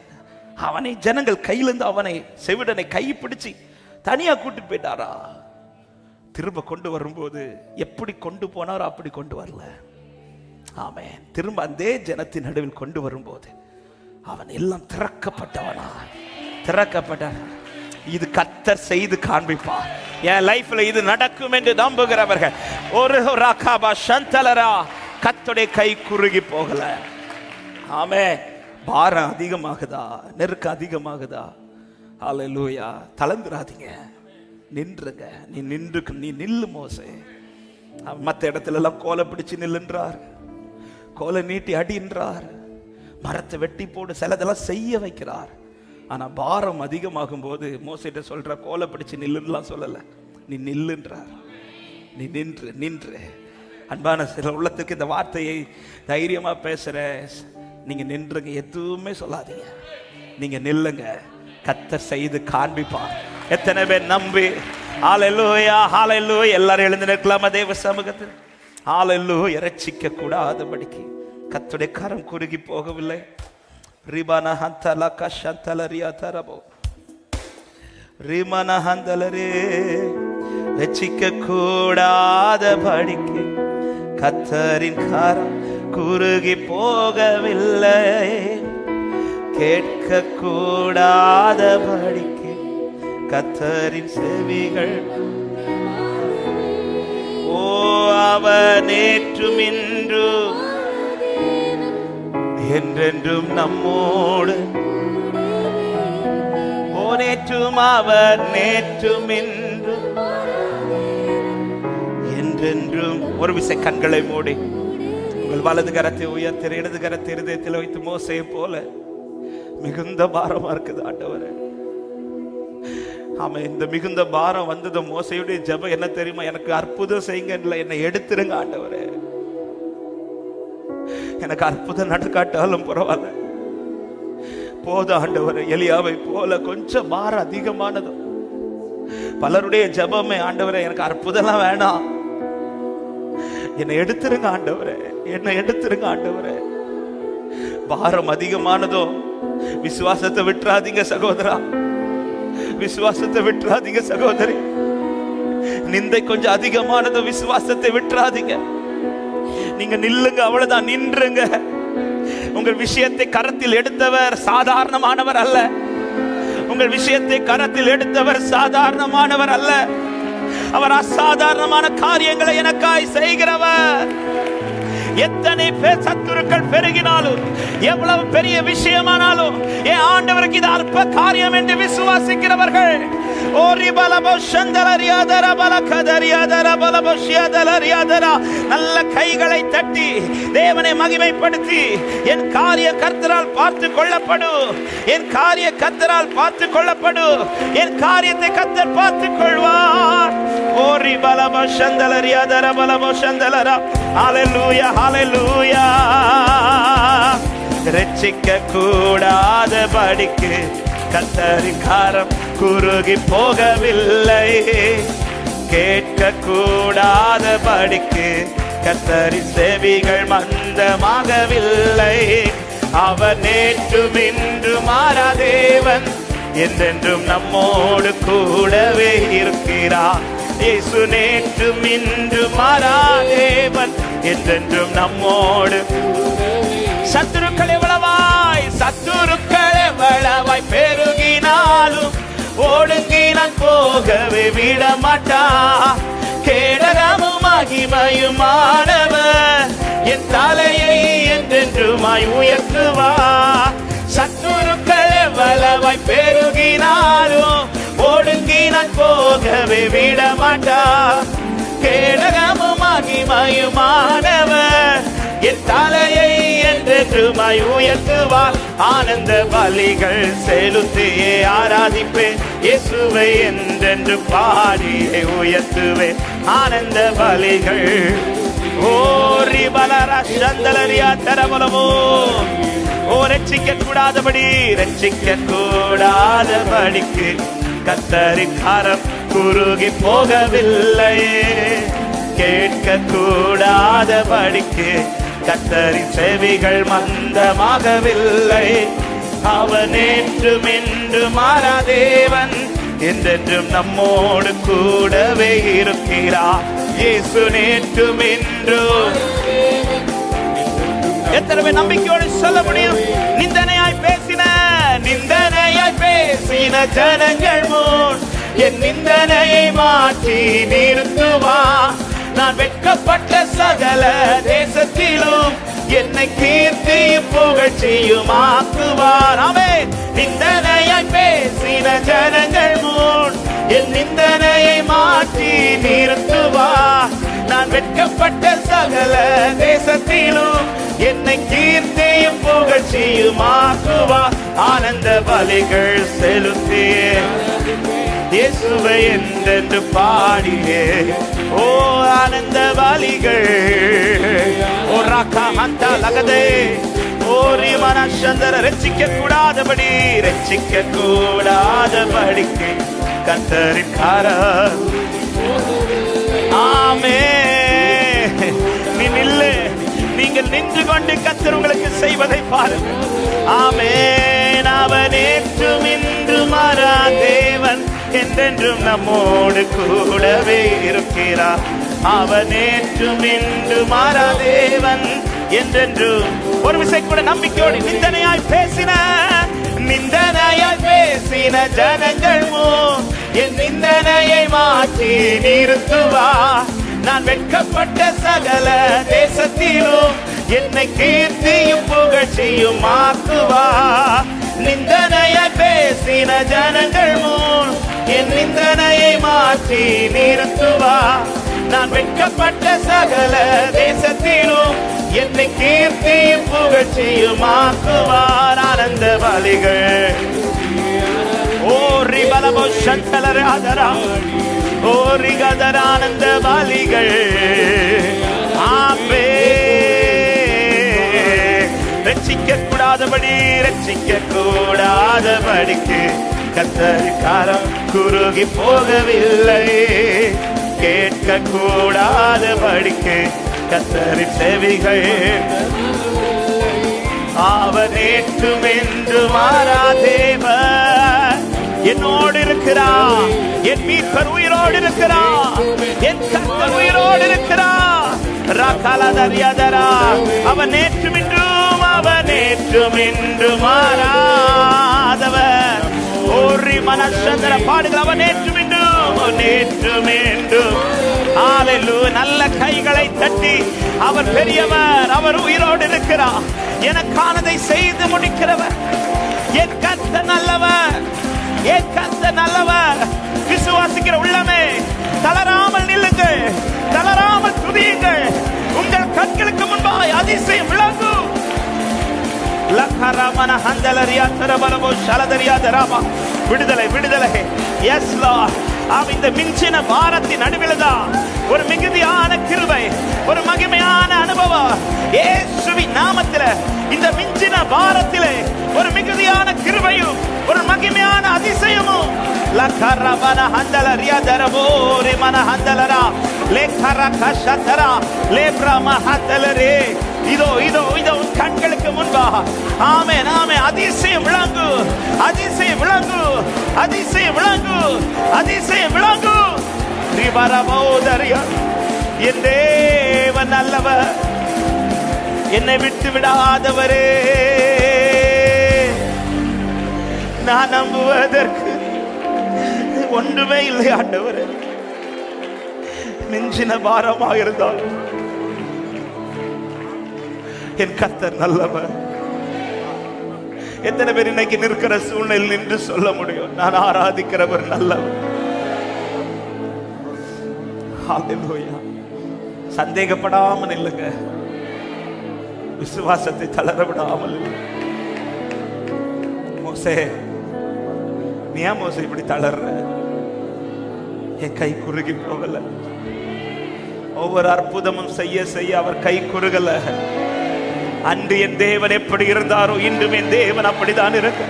அவனை ஜனங்கள் கையிலிருந்து அவனை செவிடனை கை பிடிச்சு தனியா கூட்டிட்டு போயிட்டாரா. திரும்ப கொண்டு வரும்போது எப்படி கொண்டு போனாரோ அப்படி கொண்டு வரல. ஆமென். திரும்ப அந்த ஜனத்தின் நடுவில் கொண்டு வரும்போது அவன் எல்லாம் திறக்கப்பட்டவனா. இது கர்த்தர் செய்து காண்பிப்பார். என் லைஃப்ல இது நடக்கும் என்று நம்புகிறவர்கள் ஒரு ராகாபா சந்தலரா கர்த்தருடைய கை குறுகி போகல. ஆமென். பாரம் அதிகமாகுதா, நெருக்கம் அதிகமாகுதா, ஹல்லேலூயா, தளர்ந்துராதீங்க, நின்றுங்க. நீ நில்லு மோசே. மற்ற இடத்துல எல்லாம் கோலை பிடிச்சு நில்லுன்றார், கோலை நீட்டி அடின்றார், மரத்தை வெட்டி போடு, சிலதெல்லாம் செய்ய வைக்கிறார். ஆனா பாரம் அதிகமாகும் போது மோசேட்ட சொல்ற கோலை பிடிச்சு நில்லுலாம் சொல்லல, நீ நில்லுன்றார். நீ நின்று அன்பான சில உள்ளத்துக்கு இந்த வார்த்தையை தைரியமா பேசுற, நீங்க நின்றுங்க, எதுவுமே சொல்லாதீங்க, நீங்க நில்லுங்க, கர்த்தர் செய்து காண்பிப்பார். எத்தனை பேர் நம்பி ஹல்லேலூயா ஹல்லேலூயா எல்லாரும் எழுந்து நிற்கலாமா தேவ சமூகத்தில்? ஹல்லேலூயா. இரட்சிக்க கூடாதபடிக்கு கர்த்தருடைய கரம் குறுகி போகவில்லை. ரிபானா ஹந்தலா கஷந்தலரியா தரபோ ரிமனா ஹந்தலரே. இரட்சிக்க கூடாதபடிக்கு கர்த்தரின் கரம் குறுகி போகவில்லை. கேட்க கூடாதபடிக்கு கர்த்தரின் செவிகள். ஓ அவர் நேற்றும் இன்றும் என்றென்றும் நம்மோடு. ஓ நேற்றும் அவர் நேற்றும் இன்றும் என்றென்றும். ஒரு விசை கண்களை மூடி உங்கள் வலது கரத்தை உயர்த்தி இடது கரத்தை இருதயத்தில் வைத்து மோசேயை போல மிகுந்த பாரமா இருக்குது ஆண்டவரே. ஆமா, இந்த மிகுந்த பாரம் வந்தது மோசையுடைய ஜெபம் என்ன தெரியுமா? எனக்கு அற்புதம் செய்யுங்க, இல்லை என்னை எடுத்துருங்க ஆண்டவரே. எனக்கு அற்புதம் நடக்காட்டாலும் பரவாயில்ல, போதும் ஆண்டவரே. எலியாவை போல கொஞ்சம் பாரம் அதிகமானதும் பலருடைய ஜெபமே, ஆண்டவரே எனக்கு அற்புதம்லாம் வேணாம், என்னை எடுத்துருங்க ஆண்டவரே, என்னை எடுத்துருங்க ஆண்டவரே. பாரம் அதிகமானதோ விசுவாசத்தை விட்டுறாதீங்க சகோதரா, விசுவாசத்தை விட்டுறாதீங்க சகோதரி. நிந்தை கொஞ்சம் அதிகமானதோ விசுவாசத்தை விட்டுறாதீங்க. நீங்க நில்லுங்க, அவ்வளவுதான், நின்றுங்க. உங்கள் விஷயத்தை கரத்தில் எடுத்தவர் சாதாரணமானவர் அல்ல. உங்கள் விஷயத்தை கரத்தில் எடுத்தவர் சாதாரணமானவர் அல்ல. அவர் அசாதாரணமான காரியங்களை எனக்காய் செய்கிறவர். எத்தனை பேர் சத்துருக்கள் பெருகினாலும், எவ்வளவு பெரிய விஷயமானாலும் என் ஆண்டவருக்கு இது அற்ப காரியம் என்று விசுவாசிக்கிறவர்கள் நல்ல கைகளை தட்டி தேவனை மகிமைப்படுத்தி, என் காரிய கர்த்தரால் பார்த்து கொள்ளப்படும், என் காரிய கர்த்தரால் பார்த்து கொள்ளப்படும், என் காரியத்தை கர்த்தர் பார்த்து கொள்வார். ஓரி பலபோ சந்தலரியாதர பலபோ சந்தலரா. ஹல்லேலூயா ஹல்லேலூயா. இரட்சிக்க கூடாதபடிக்கு கர்த்தரின் கரம் குறுகி போகவில்லை. கேட்க கூடாதபடிக்கு கர்த்தரின் செவிகள் மந்தமாகவில்லை. அவர் நேற்றும் இன்றும் மாறா தேவன், என்றென்றும் நம்மோடு கூடவே இருக்கிறார். இயேசு நேற்றும் இன்றும் மாறா தேவன், என்றென்றும் நம்மோடு. சத்துருக்கள் எவ்வளவாய் பெருகினாலும் ஓடுங்கி நான் போகவே விட மாட்டா. கேடகமும் மகிமையுமானவர் என் தலையை என்றென்றுமாய் உயர்த்துவா. சத்துருக்கள் எவ்வளவாய் பெருகினாலும் ஓடுங்கி நான் போகவே விட மாட்டா. கேடகமும் மகிமையுமானவர் என் தலையை என்றென்றுமாய் உயர்த்துவார். ஆனந்த பலிகள் செலுத்தியே ஆராதிப்பேன், இயேசுவை என்றென்று பாடியே உயர்த்துவேன். ஆனந்த பலிகள் ஓரி பலரா சந்தலரியா தரபலமோ. ஓ ரட்சிக்க கூடாதபடிக்கு கர்த்தரின் கரம் குறுகி போகவில்லை. கேட்க கூடாதபடிக்கு கர்த்தரின் செவிகள் மந்தமாகவில்லை. அவன் என்றும் என்று மாறா தேவன், என்றென்றும் நம்மோடு கூடவே இருக்கிறார். இயேசு நேற்றும் என்றும். எத்தனை பேர் நம்பிக்கையோடு சொல்ல முடியும்? நிந்தனையாய் பேசின ஜனங்கள் முன் என் நிந்தனையை மாற்றி நிறுத்துவா. நான் வெட்கப்பட்ட சகல தேசத்திலும் என்னை கீர்த்தியும் புகழ்ச்சியும் ஆக்குவார். ஆமென். நிந்தனையாய் பேசின ஜனங்கள் முன் என் நிந்தனையை மாற்றி நிறுத்துவார். நான் வெட்கப்பட்ட சகல தேசத்திலும் என்னை கீர்த்தியும் புகழ்ச்சியும் ஆக்குவார். ஆனந்த பலிகள் செலுத்தியே இயேசுவை என்றென்று பாடியே. ஓ ஆனந்த பலிகள் ஓ ராக்கா ஹந்தா லகதே ஓ ரிமன சந்தர ரட்சிக்க கூடாதபடி கர்த்தரின் கரம். ஆமென். நீ நில்லு. நீங்கள் நின்று கொண்டு கர்த்தர் உங்களுக்கு செய்வதை பாருங்கள். ஆமென். அவன் நேற்றும் இன்றும் மாறா தேவன், என்றென்றும் நம்மோடு கூடவே இருக்கிறார். அவன் நேற்றும் இன்றும் மாறா தேவன், என்றென்றும். ஒரு விசை கூட நம்பிக்கையோடு நிந்தனையாய் பேசின ஜனங்கள் முன் என் நிந்தனையை மாற்றி நிறுத்துவா. நான் வெட்கப்பட்ட சகல தேசத்திலும் என்னை கீர்த்தியும் புகழ்ச்சியும் ஆக்குவா. நிந்தனையாய் பேசின ஜனங்கள் முன் என் நிந்தனையை மாற்றி நிறுத்துவா. நான் வெட்கப்பட்ட சகல தேசத்திலும் என்னை கீர்த்தியும் புகழ்ச்சியும் ஆக்குவார். ஆனந்த பலிகள் ஓ ரிபலமோ சந்தலராதரா ஓ ரிகதர ஆனந்த பலிகள். ஆமே. ரட்சிக்க கூடாதபடிக்கு கர்த்தரின் கரம் குறுகி போகவில்லை. கேட்க கூடாதபடிக்கு கர்த்தரின் செவிகள். அவர் நேற்றும் என்று மாறா தேவன், என்னோடு இருக்கிறார். என் மீட்பர் உயிரோடு இருக்கிறார். என் கர்த்தர் உயிரோடு இருக்கிறார். அவன் நேற்றும் இன்று மாறாதவர். ஓரி மனசந்திர பாடுகள். அவன் நேற்றும் இன்றும். நல்ல கைகளை தட்டி அவர் பெரியவர், அவர் உயிரோடு இருக்கிறார். எனக்கானதை செய்து முடிக்கிறவர். என் கர்த்தர் நல்லவர், என் கர்த்தர் நல்லவர். விசுவாசிக்கிற உள்ளமே தளராமல் நில்லுங்கள், தளராமல் துதியுங்கள். உங்கள் கண்களுக்கு முன்பாய் அதிசயம் விளங்கும். விடுதலை விடுதலை. Yes Lord. இந்த மிஞ்சின பாரத்தின் நடுவில்தான் ஒரு மிகுதியான கிருபை, ஒரு மகிமையான அனுபவம். இயேசுவின் நாமத்திலே இந்த மிஞ்சின பாரத்திலே ஒரு மிகுதியான கிருபையும் ஒரு மகிமையான அதிசயமும். லக்கரவன ஹந்தலரியா தரவோரி மன ஹந்தலரா லேக்கர கஷதரா லேப்ரம ஹந்தலரே. இதோ இதோ இதோ கண்களுக்கு முன்பாக. ஆமென் ஆமென். அதிசயம் விளங்கு, அதிசயம் விளங்கு, அதிசயம் விளங்கு, அதிசயம் விளங்கு. என் தேவன் நல்லவர், என்னை விட்டு விடாதவரே. நான் நம்புவதற்கு ஒன்றுமே இல்லை ஆண்டவரே. நெஞ்சின பாரமாக இருந்தாலும் என் கர்த்தர் நல்லவர். எத்தனை பேர் இன்னைக்கு நிற்கிற சூழ்நிலை நின்று சொல்ல முடியும், நான் ஆராதிக்கிறவர் நல்லவர். ஹல்லேலூயா. சந்தேகப்படாமல் இல்லைங்க, விசுவாசத்தை தளர விடாமல். மோசே, நீ ஏன் மோசே இப்படி தளர்ற? என் கை குறுகி போகல. ஒவ்வொரு அற்புதமும் செய்ய செய்ய அவர் கை குறுகல. அன்று என் தேவன் எப்படி இருந்தாரோ இன்றும் என் தேவன் அப்படித்தான் இருக்க.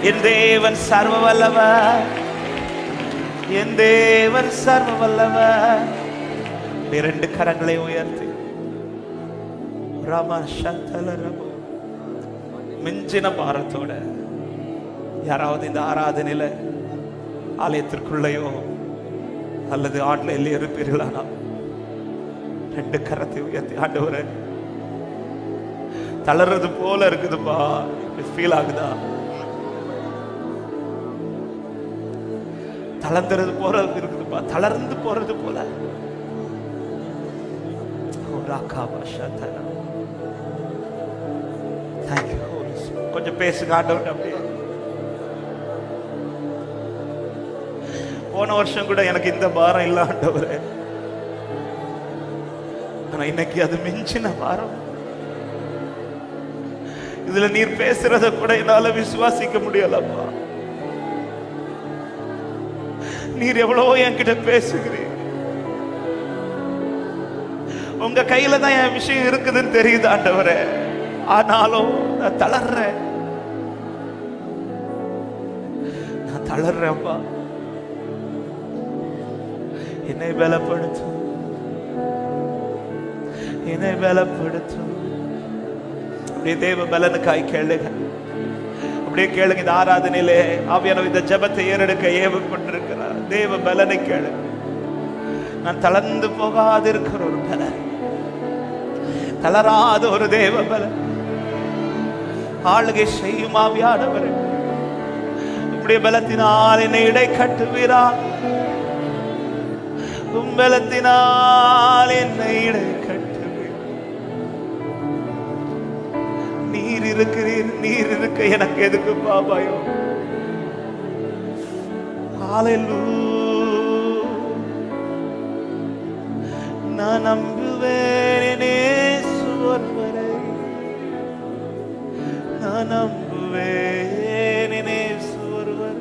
என் தேவன் சர்வ வல்லவர், என் தேவன் சர்வ வல்லவர். இரண்டு கரங்களை உயர்த்தி ராமா சந்தல ரபோ மிஞ்சின பாரத்தோட யாராவது இந்த ஆராதனையில ஆலயத்திற்குள்ளேயோ அல்லது ஆன்லைன்ல இருப்பீர்களானா 2 கரத்தை உயர்த்தி, ஆண்டவரே தளர்றது போல இருக்குதுப்பா, ஃபீல் ஆகுதா? தளர்ந்துறது போல இருக்குதுப்பா, தளர்ந்து போறது போல. கொஞ்சம் பேசுங்க ஆண்டவர். அப்படியே போன வருஷம் கூட எனக்கு இந்த பாரம் இல்ல ஆண்டவரே, ஆனா இன்னைக்கு அது மிஞ்சின பாரம். இதுல நீர் பேசுறத கூட என்னால விசுவாசிக்க முடியலப்பா. நீர் எவ்வளவோ என்கிட்ட பேசுகிறீர். உங்க கையில தான் என் விஷயம் இருக்குதுன்னு தெரியுது ஆண்டவரே, ஆனாலும் நான் தளர்றேன். நான் தளர்றேன்ப்பா. என்னை பலப்படுத்தும், என்னை பலப்படுத்தும். அப்படியே தேவ பலனுக்காய் கேளுங்க, அப்படியே கேளுங்க. இந்த ஆராதனையிலே ஆவியானவர் இந்த ஜெபத்தை ஏறெடுக்க ஏவப்பட்டிருக்கிறார். தேவ பலனை கேளுங்க. நான் தளர்ந்து போகாது இருக்கிற ஒரு பலன், தளராத ஒரு தேவ பலன், ஆளுகை செய்யும் ஆவியானவர் இப்படிய பலத்தினால் என்னை இடை கட்டுவீரா. பலத்தினால் என்னை இடை கட்டுவீர். நீர் இருக்கிறீர், நீர் இருக்க எனக்கு எதுக்கு பாபாயம்? ஹல்லேலூயா. நான் நம்புவேன் இயேசு ஒருவரை, நான் நம்புவேன் இயேசு ஒருவர்.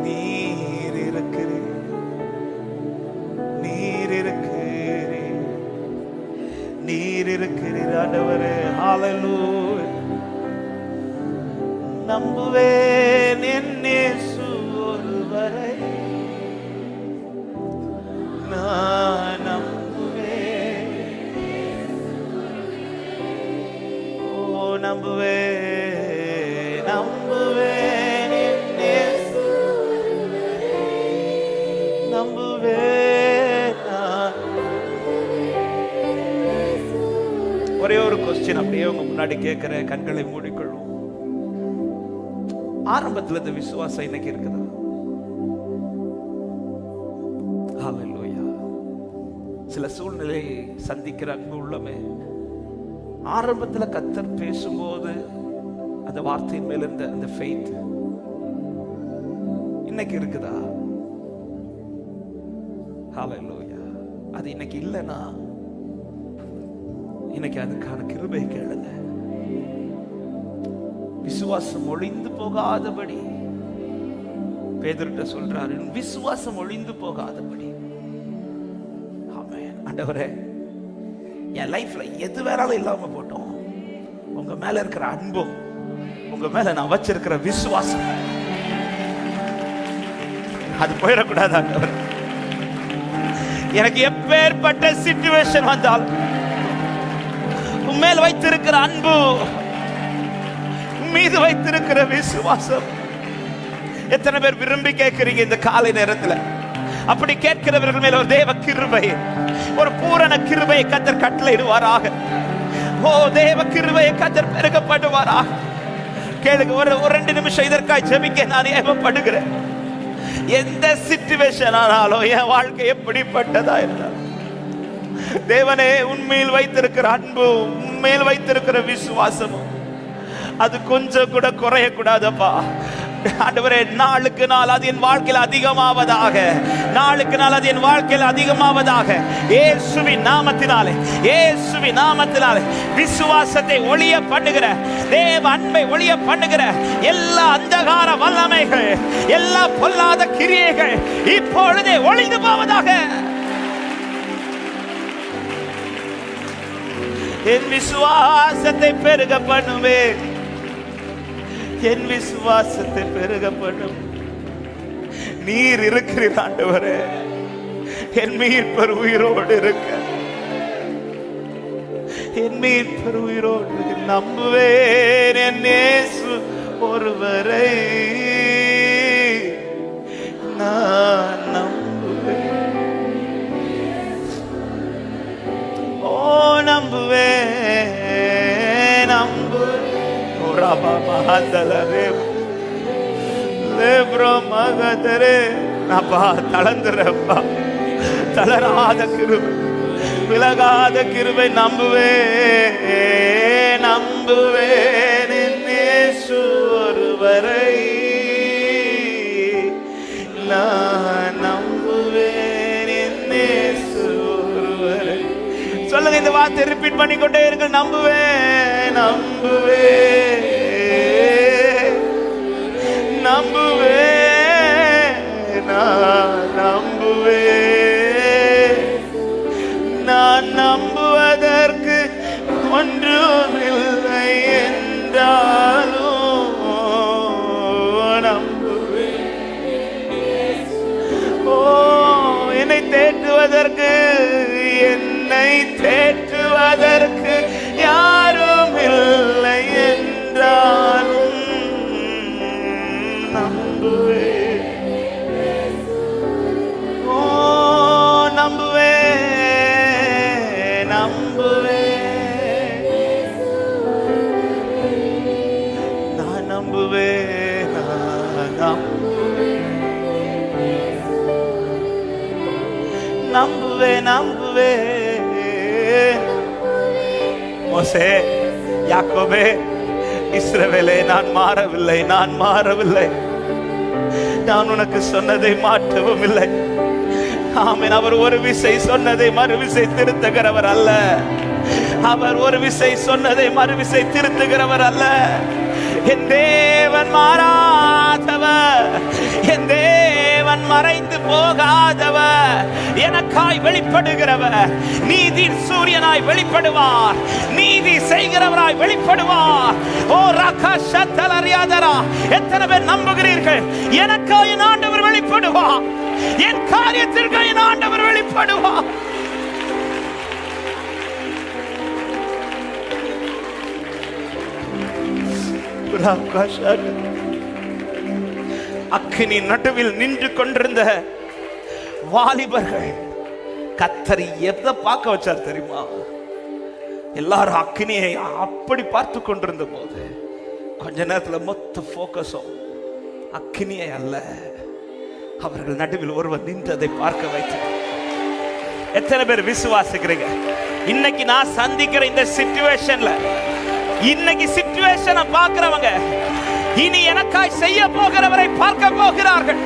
நீர் இருக்கிறீர், நீர் இருக்கிறீர், நீர் இருக்கிறீர் ஆண்டவரே. ஹல்லேலூயா. நம்புவேன் என் இயேசு ஒருவரை, நான் நம்புவேன். ஓ நம்புவேன், நம்புவேன் என் இயேசு ஒருவரை, நம்புவேன் நான். ஒரே ஒரு கொஸ்டின் அப்படியே உங்க முன்னாடி கேட்கிற, கண்களை மூடிக்கொள்வோம். ஆரம்பத்தில் இந்த விசுவாசம் இன்னைக்கு இருக்குதா? ஹல்லேலூயா. சில சூழ்நிலை சந்திக்கிற அன்பு உள்ளமே, ஆரம்பத்தில் கர்த்தர் பேசும்போது அந்த வார்த்தையின் மேல இருந்த அந்த ஃபெய்த் இன்னைக்கு இருக்குதா? ஹல்லேலூயா. அது இன்னைக்கு இல்லைன்னா இன்னைக்கு அதுக்கான கிருபை கேளுங்க. விசுவாசம் ஒளிந்து போகாதபடி பேதுருட்ட சொல்றாரு, விசுவாசம் ஒளிந்து போகாதபடி. ஆமென். ஆண்டவரே, என் லைஃப்ல எது வேறாலும் இல்லாம போட்டோம், உங்க மேல இருக்கிற அன்பும் உங்க மேல நான் வச்சிருக்கிற விசுவாசம் அது போயிடக்கூடாது ஆண்டவரே. எனக்கு எப்பேற்பட்ட சிச்சுவேஷன் வந்தால் உண்மையில் வைத்திருக்கிற அன்பு, மீது வைத்திருக்கிற விசுவாசம். எத்தனை பேர் விரும்பி கேட்கிறீங்க இந்த காலை நேரத்தில்? அப்படி கேட்கிறவர்கள் மேல ஒரு தேவ கிருபை, ஒரு பூரண கிருபையை கர்த்தர் கட்டளையிடுவாராக. ஓ தேவ கிருபையை கர்த்தர் பெருகப்படுவாராக. கேளுங்க, ஒரு 2 நிமிஷம் இதற்காக ஜெபிக்க நான் ஏவப்படுகிறேன். எந்த சிச்சுவேஷன் ஆனாலும், என் வாழ்க்கை எப்படிப்பட்டதா இருந்தாலும், தேவனே உண்மையில் வைத்திருக்கிற அன்பு, உண்மையில் வைத்திருக்கிற விசுவாசமும் அது கொஞ்சம் கூட குறைய கூடாதப்பா. ஆண்டவரே, நாளுக்கு நாள் அது என் வாழ்க்கையில் அதிகமாவதாக, நாளுக்கு நாள் அது என் வாழ்க்கையில் அதிகமாவதாக. இயேசுவின் நாமத்தினாலே, இயேசுவின் நாமத்தினாலே விசுவாசத்தை ஒளிய பண்ணுகிற, தேவ அன்பை ஒளிய பண்ணுகிற எல்லா அந்தகார வல்லமைகள், எல்லா பொல்லாத கிரியைகள் இப்பொழுதே ஒளிந்து போவதாக. என் விசுவாசத்தை பெருக பண்ணுவேன், என் விசுவாசத்தை பெருக பண்ணும். நீர் இருக்கிறீர் ஆண்டவரே, என் மீட்பர் உயிரோடு இருக்க. என் மீட்பர் உயிரோடு நம்புவேன் என் இயேசு ஒருவரை நான் நம்புவேன். ஓ நம்புவேன் நம்புவேன். ஓ ராபா மஹந்தலரே லேப்ரோ மகதரே. நாப்பா தளர்ந்துறப்பா, தளராத கிருபை, விலகாத கிருபை. நம்புவேன் நம்புவேன் என் இயேசு ஒருவரை நான் நம்புவேன் என் இயேசு ஒருவரை. சொல்லுங்க, இந்த வார்த்தை ரிப்பீட் பண்ணிக்கொண்டே இருங்க. நம்புவேன் நம்புவேன் நம்புவேன் நான் நம்புவேன். நான் நம்புவதற்கு ஒன்றுமில்லை என்றாலும் நம்புவேன். ஓ என்னை தேற்றுவதற்கு, என்னை தேற்றுவதற்கு யாரும் இல்லை என்றாலும் நம்புவேன். ஓ நம்புவேன் நம்புவேன் நான் நம்புவேன் நம்புவேன் நம்புவேன். மோசே, யாக்கோபே, இஸ்ரவேலே, நான் மாறவில்லை, நான் மாறவில்லை. நான் உனக்கு சொன்னதை மாற்றவும் இல்லை. ஆமென். அவர் ஒரு விசை சொன்னதை மறுவிசை திருத்துகிறவர் அல்ல. அவர் ஒரு விசை சொன்னதை மறுவிசை திருத்துகிறவர் அல்ல. என் தேவன் மாறாதவர், என் தேவன் மறைந்து போகாதவர், எனக்காய் வெளிப்படுகிறவர். நீதி சூரியனாய் வெளிப்படுவார், நீதி செய்கிறவராய் வெளிப்படுவார். ஓ ராகஷத்தலரியாதரா. எத்தனை பேர் நம்புகிறீர்கள்? எனக்காய் என் ஆண்டவர் வெளிப்படுவார், என் காரியத்திற்கு என் ஆண்டவர் வெளிப்படுவார். அக்கினி நடுவில் நின்று கொண்டிருந்த வாலிபர்கள் கர்த்தர் எதை பார்க்க வச்சார் தெரியுமா? எல்லாரும் அக்கினியை அப்படி பார்த்து கொண்டிருந்த போது கொஞ்ச நேரத்துல மொத்த போக்கஸும் அக்கினியை அல்ல, அவர்கள் நடுவில் ஒருவர் நின்றதை பார்க்க வைத்தார். எத்தனை பேர் விசுவாசிக்கிறீங்க? இன்னைக்கு நான் சந்திக்கிற இந்த சிச்சுவேஷன்ல, இன்னைக்கு சிச்சுவேஷனை பார்க்கிறவங்க இனி எனக்காய் செய்ய போகிறவரை பார்க்க போகிறார்கள்.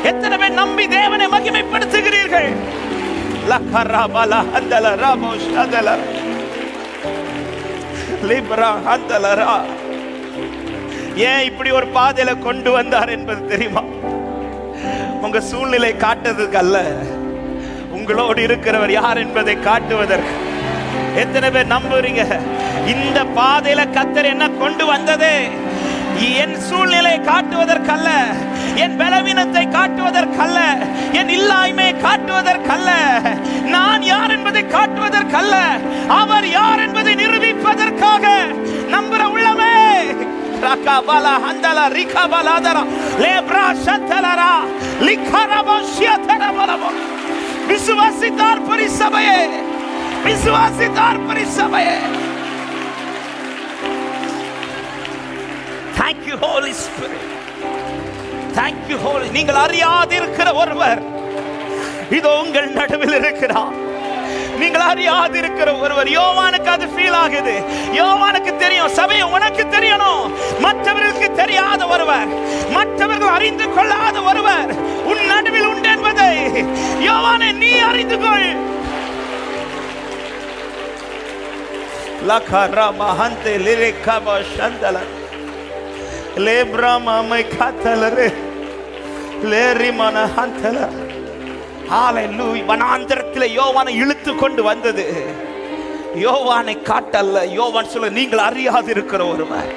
எத்தனை பேர் நம்பி தேவனை மகிமைப்படுத்துகிறீர்கள்? லக்கரபல ஹந்தல ரபோஷ் ஹந்தல லிப்ரா ஹந்தலரா. ஏன் இப்படி ஒரு பாதையில கொண்டு வந்தார் என்பது தெரியுமா? உங்க சூழ்நிலை காட்டுறதுக்கு அல்ல, உங்களோடு இருக்கிறவர் யார் என்பதை காட்டுவதற்கு. எத்தனை பேர் நம்புறீங்க? இந்த பாதையில கர்த்தர் என்ன கொண்டு வந்தது என் சூழ்நிலை காட்டுவதற்கல்ல, என் பலவீனத்தை காட்டுவதற்கல்ல, என் இல்லாய்மையை காட்டுவதற்கல்ல, நான் யார் என்பதை காட்டுவதற்கல்ல, அவர் யார் என்பதை நிரூபிப்பதற்காக. நம்புற உள்ளமே ரகபலா ஹந்தல ரிகபலாதரா லேப்ரா ஷத்தலரா லிகரபஷியதரபலபோ. விசுவாசித்தார் பரிசபையே, விசுவாசித்தார் பரிசபையே. Thank you Holy Spirit. Thank you Holy. நீங்கள் அறியாதிருக்கிற ஒருவர் இதோ உங்கள் நடுவில் இருக்கிறார். நீங்கள் அறியாதிருக்கிற ஒருவர். யோவானுக்கு அது ஃபீல் ஆகுது. யோவானுக்கு தெரியும், சபையை உனக்கு தெரியணும், மற்றவர்களுக்கு தெரியாத ஒருவர், மற்றவர்கள் அறிந்து கொள்ளாத ஒருவர் உன் நடுவில் உண்டு என்பதை யோவானை நீ அறிந்து கொள். லகரமா ஹந்தே லிரேகபா ஷந்தல லேப்ராமா மைகாதலரே லேரிமான ஹந்தல. ஹalleluya. வனாந்தரத்திலே யோவானை இழுத்து கொண்டு வந்தது யோவானை காட்டல்ல. யோவான் சொல்ல, நீங்கள் அறியாது இருக்கிற ஒருவர்,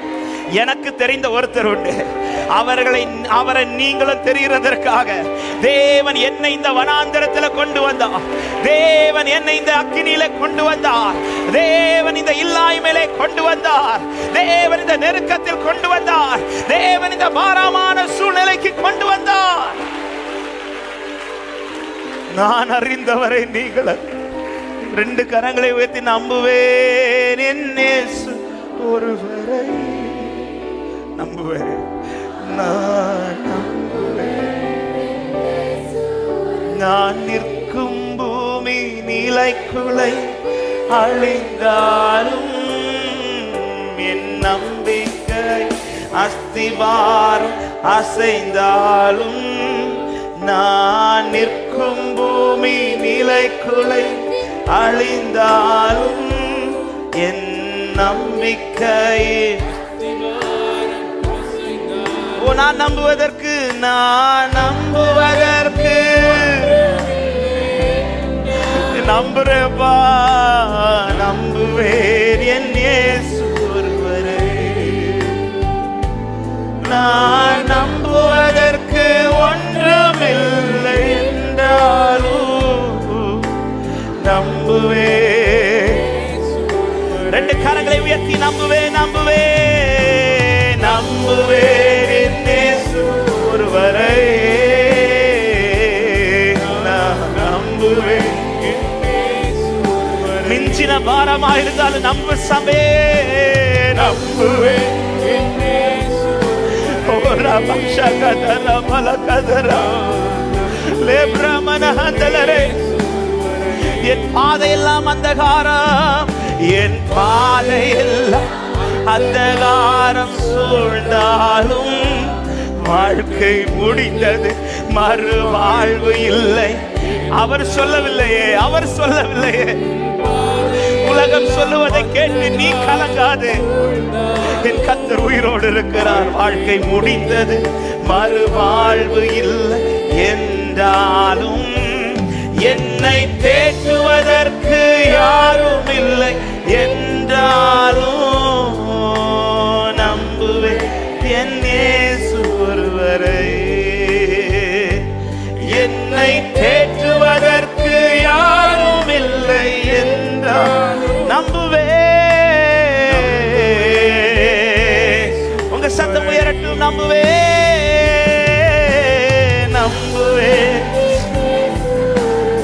எனக்கு தெரிந்த ஒருத்தர் உண்டு, அவரை நீங்களும் தெரிகிறதற்காக தேவன் என்னை இந்த வனாந்தரத்தில் கொண்டு வந்தார். தேவன் என்னை இந்த அக்கினியில கொண்டு வந்தார். தேவன் இந்த இல்லாய்மையிலே கொண்டு வந்தார். தேவன் இந்த நெருக்கத்தில் கொண்டு வந்தார். தேவன் இந்த பாரமான சூழ்நிலைக்கு கொண்டு வந்தார். நான் அறிந்தவரை நீங்கள் 2 கரங்களை உயர்த்தி நம்புவேன். என் இயேசு ஒருவரை நம்புவேன். நான் நம்புவேன். நான் நிற்கும் பூமி நிலைக்குலை அழிந்தாலும் என் நம்பிக்கை அஸ்திவாரம் அசைந்தாலும் நான் நிற்கும் பூமி நிலைக்குலை அழிந்தாலும் என் நம்பிக்கை நான் நம்புவதற்கு நம்புறேப்பா. நம்புவேன் என் இயேசு ஒருவரை. நான் நம்புவதற்கு ஒன்றுமில்லை என்றாலும் நம்புவேன். 2 கரங்களை உயர்த்தி நம்புவேன் நம்புவேன் இயேசு ஒருவரை. நான் நம்புவேன். மிஞ்சின பாரமா இருந்தாலும் நம்பு சபே. நம்புவேன் என் பாதையெல்லாம் அந்தகாரம். என் பாதையெல்லாம் அந்தகாரம் சூழ்ந்தாலும் வாழ்க்கை முடிந்தது, மறுவாழ்வு இல்லை. அவர் சொல்லவில்லையே. உலகம் சொல்லுவதை கேட்டு நீ கலங்காது. என் கர்த்தர் உயிரோடு இருக்கிறார். வாழ்க்கை முடிந்தது, மறுவாழ்வு இல்லை என்றாலும் என்னை தேற்றுவதற்கு யாரும் இல்லை என்றாலும் நம்புவேன் என் இயேசு ஒருவரை. என்னை தேற்றுவதற்கு யாரும் இல்லை என்றால் நம்புவேன். உங்க சத்தம் உயரட்டும். நம்புவேன்.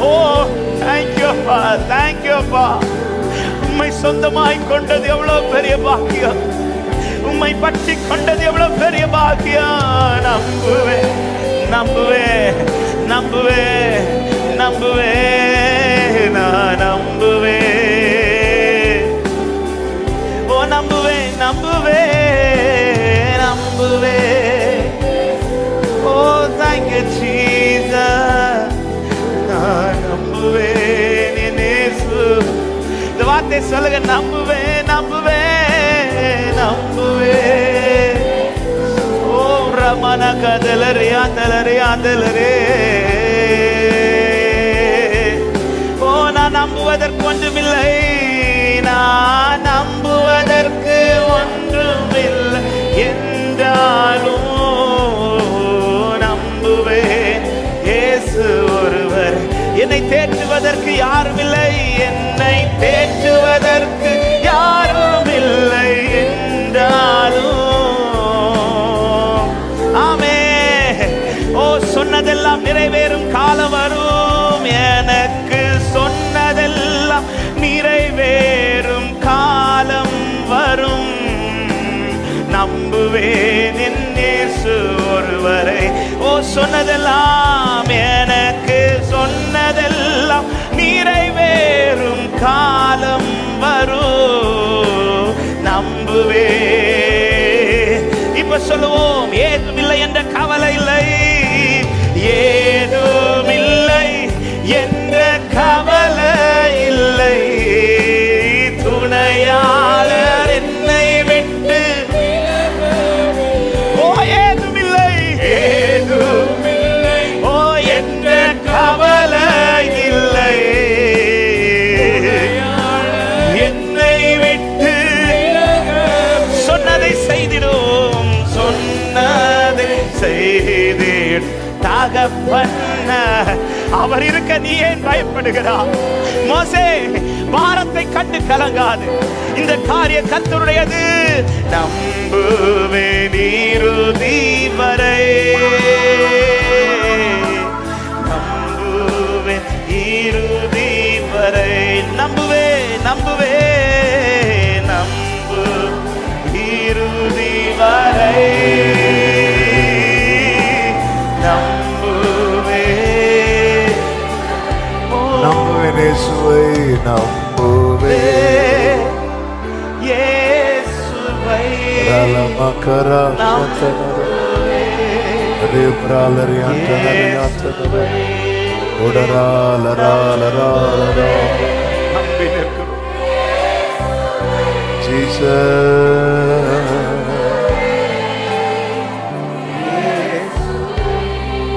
ஓ தேங்க்யூ அப்பா. உம்மை சொந்தமாய் கொண்டது எவ்வளவு பெரிய பாக்கியம். உம்மை பற்றி கொண்டது எவ்வளவு பெரிய பாக்கியம். நம்புவேன் நான் நம்புவேன். ஓ நம்புவேன். ஓ thank you Jesus. நான் நம்புவேன் என் இயேசு. இந்த வார்த்தை சொல்லுங்க. நம்புவேன். ஓ ரமண கதலரே. ஓ நான் நம்புவதற்கு ஒன்றுமில்லை. நான் நம்புவதற்கு ஒன்றுமில்லை என்றாலும் நம்புவேன் இயேசு ஒருவர். என்னை தேற்றுவதற்கு யாரும் இல்லை. என்னை தேற்றுவதற்கு யாரும் இல்லை என்றாலும் ஆமென். ஓ சொன்னதெல்லாம் நிறைவேறும் காலம் வரும். எனக்கு சொன்னதெல்லாம் நிறைவேறும் காலம் வரும். நம்புவேன் என் இயேசு ஒருவரை. ஓ சொன்னதெல்லாம் எனக்கு சொன்னதெல்லாம் நிறைவேறும் காலம் வரும். நம்புவேன். இப்ப சொல்லுவோம். ஏதுமில்லை என்ற கவலை இல்லை. ஏதுமில்லை என்ற கவலை இல்லை. துணையாளர் என்னை விட்டு. ஓ ஏதுமில்லை. ஓ என்ற கவலை இல்லை. என்னை விட்டு சொன்னதை செய்திடும். சொன்னதை செய்தீர் தகப்பன. அவர் இருக்க நீ ஏன் பயப்படுகிறாய்? மோசே, பாரத்தை கண்டு கலங்காது, இந்த காரிய கர்த்தருடையது. நம்புவேன் இறுதி வரை, நம்புவேன் இறுதி வரை, நம்புவேன் நம்புவேன் நம்பு இறுதி வரை, நம்புவேன் நம்புவேன் இயேசுவை நம்புவேன் இயேசுவை ரலமகரா சந்தனரே பிரலரி அந்தனரியாத்தனரே உடராலராலராலரா நம்பி நிற்கிறோம். ஜீசஸ்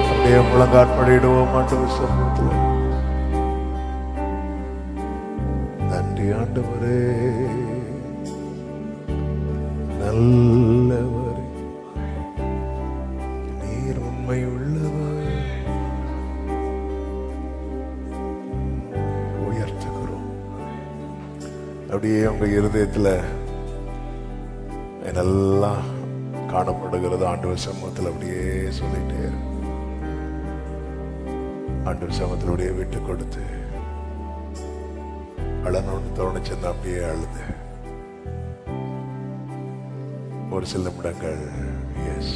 அப்படியே முழங்காற்படிடுவோம் ஆண்டவர் சமூகத்தில். நன்றி ஆண்டவரே, நல்லவரே, நீர் உண்மை உள்ளவர். உயர்த்துகிறோம். அப்படியே உங்க இருதயத்துல என்னெல்லாம் காணப்படுகிறது ஆண்டவர் சமூகத்தில் அப்படியே சொல்லிட்டே இருக்கு. ஆண்டவர் சமூகத்தில் அப்படியே விட்டு கொடுத்து அழணும்னு தோணுச்சுன்னா அப்படியே அழுது ஒரு சில நிமிடங்கள் எஸ்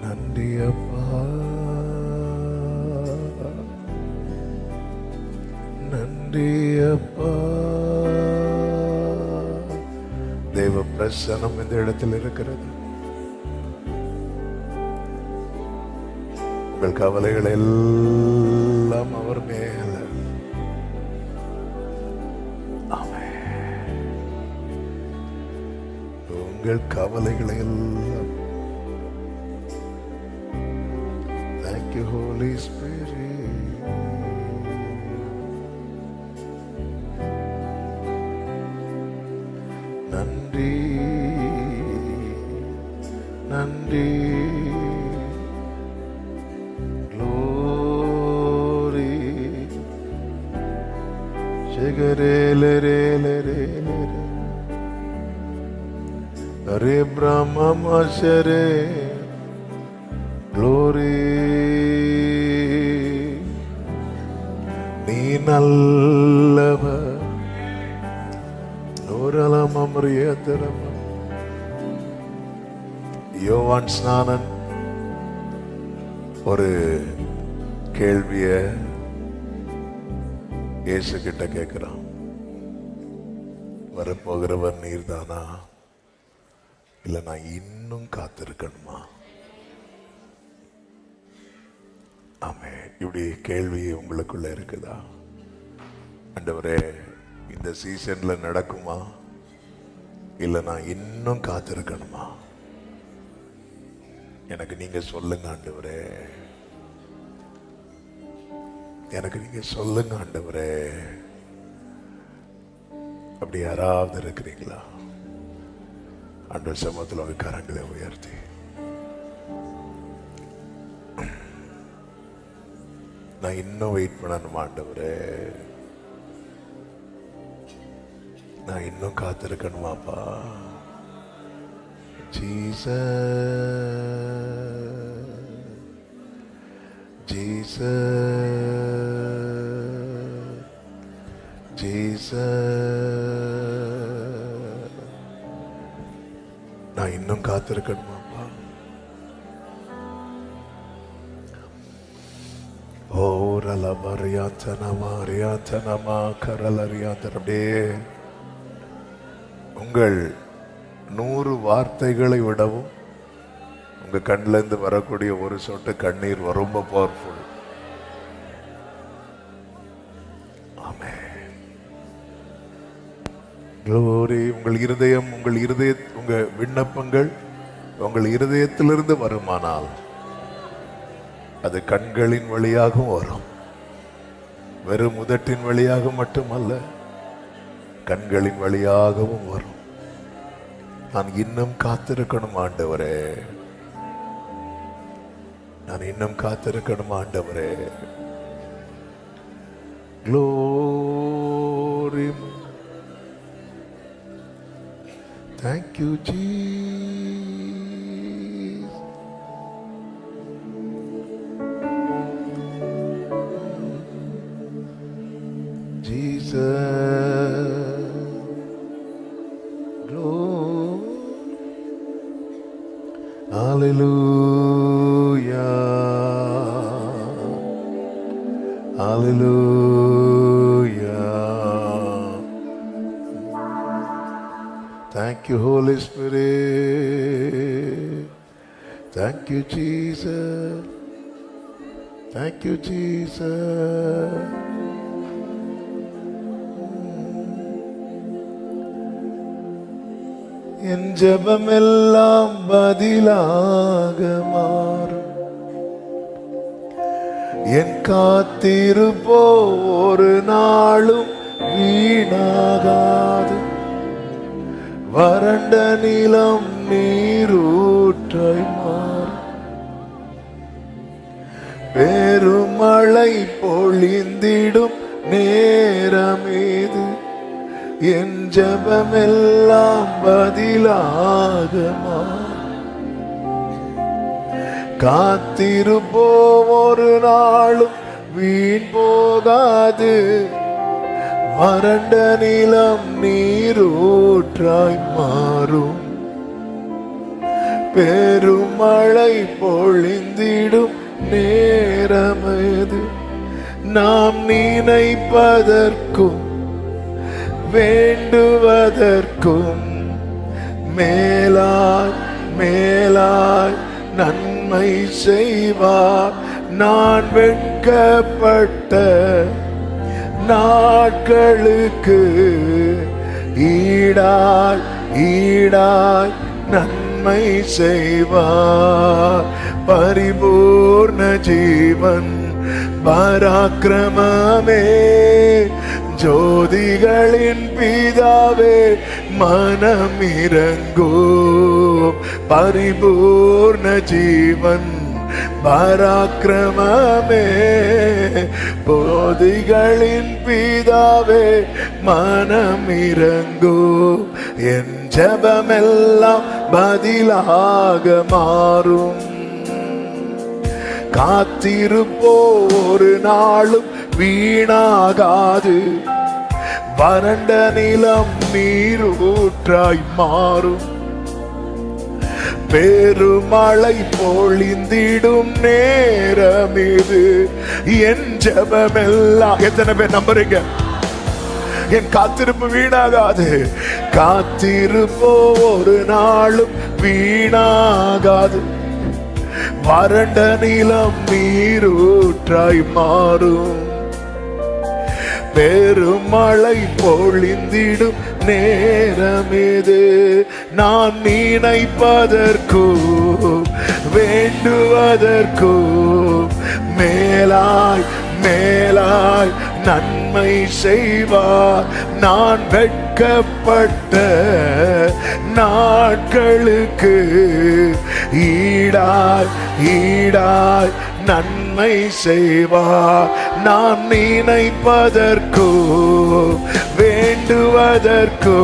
நன்றி அப்பா, நன்றி அப்பா. தேவ பிரசன்னம் இந்த இடத்தில் இருக்கிறது. உங்கள் கவலைகள் எல்லாம் அவர் மேல. உங்கள் கவலைகளை எல்லாம். Thank you Holy Spirit. நன்றி நன்றி. Glory Shigare Hare Brahma Mashere. Glory நீ நல்லவர். நூறலம் அமரியதரம். யோவான் ஸ்நானன் ஒரு கேள்விய இயேசு கிட்ட கேட்கிறான். வரப்போகிறவர் நீர்தானா, இல்ல நான் இன்னும் காத்திருக்கணுமா? ஆமே, இப்படி கேள்வி உங்களுக்குள்ள இருக்குதா? ஆண்டவரே, இந்த சீசன்ல நடக்குமா, இல்ல நான் இன்னும் காத்திருக்கணுமா? எனக்கு நீங்க சொல்லுங்க ஆண்டவரே, எனக்கு நீங்க சொல்லுங்க ஆண்டவரே. அப்படி யாராவது இருக்கிறீங்களா? ஆண்டவர் சமூகத்தில் உங்க கரங்களை உயர்த்தி நான் இன்னும் வெயிட் பண்ணணும் ஆண்டவரே, நான் இன்னும் காத்திருக்கணுமாப்பா. ஜீசஸ் ஜீசஸ் ஜீசஸ், நான் இன்னும் காத்திருக்கணுமாப்பா. அப்படியே உங்கள் 100 வார்த்தைகளை விடவும் உங்க கண்ணில இருந்து வரக்கூடிய ஒரு சொட்டு கண்ணீர் ரொம்ப பவர்ஃபுல். ஆமென். க்ளோரி. உங்கள் இருதயம், உங்க விண்ணப்பங்கள் உங்கள் இருதயத்திலிருந்து வருமானால் அது கண்களின் வழியாகவும் வரும். வெறும் உதட்டின் வழியாக மட்டுமல்ல, கண்களின் வழியாகவும் வரும். நான் இன்னும் காத்திருக்கணும் ஆண்டவரே, நான் இன்னும் காத்திருக்கணும் ஆண்டவரே. Glory. Thank you, Jesus. Jesus. Glory. Hallelujah. Hallelujah. Thank you, Holy Spirit. Thank you, Jesus. Thank you, Jesus. என் ஜெபமெல்லாம் பதிலாக மாறும். என் காத்திருப்போ ஒரு நாளும் வீணாகாது. வறண்ட நிலம் நீரூற்றாய் மாறும். பெருமழை பொழிந்திடும் நேரமேது. என் ஜெபமெல்லாம் பதிலாக மாறும். காத்திருப்போம் ஒரு நாளும் வீண் போகாது. வறண்ட நிலம் நீரூற்றாய் மாறும். பெருமழை பொழிந்திடும் நேரமது. நாம் நினைப்பதற்கும் வேண்டுவதற்கும் மேலாய் மேலாய் நன்மை செய்வார். நான் வெட்கப்பட்ட நாட்களுக்கு ஈடாய் ஈடாய் நன்மை செய்வார். பரிபூர்ண ஜீவன் பராக்கிரமமே ஜோதிகளின் பிதாவே மனமிரங்கோ. பரிபூர்ண ஜீவன் பராக்கிரமமே ஜோதிகளின் பிதாவே மனமிரங்கோ. என் ஜெபமெல்லாம் பதிலாக மாறும். காத்திருப்போ ஒரு நாளும் வீணாகாது. வறண்ட நிலம் நீரூற்றாய் மாறும். பெருமழை பொழிந்திடும் நேரம் இது. என் ஜெபமெல்லாம் எத்தனை பேர் நம்புறீங்க? என் காத்திருப்பு வீணாகாது. காத்திருப்போ ஒரு நாளும் வீணாகாது. வறண்ட நிலம் நீரூற்றாய் மாறும். பெருமழை பொழிந்திடும் நேரமேது. நான் நினைப்பதற்கும் வேண்டுவதற்கும் மேலாய் மேலாய் நன்மை செய்வார். நான் வெட்கப்பட்ட நாட்களுக்கு ஈடாய் ஈடாய் நன்மை செய்வார். நான் நினைப்பதற்கோ வேண்டுவதற்கோ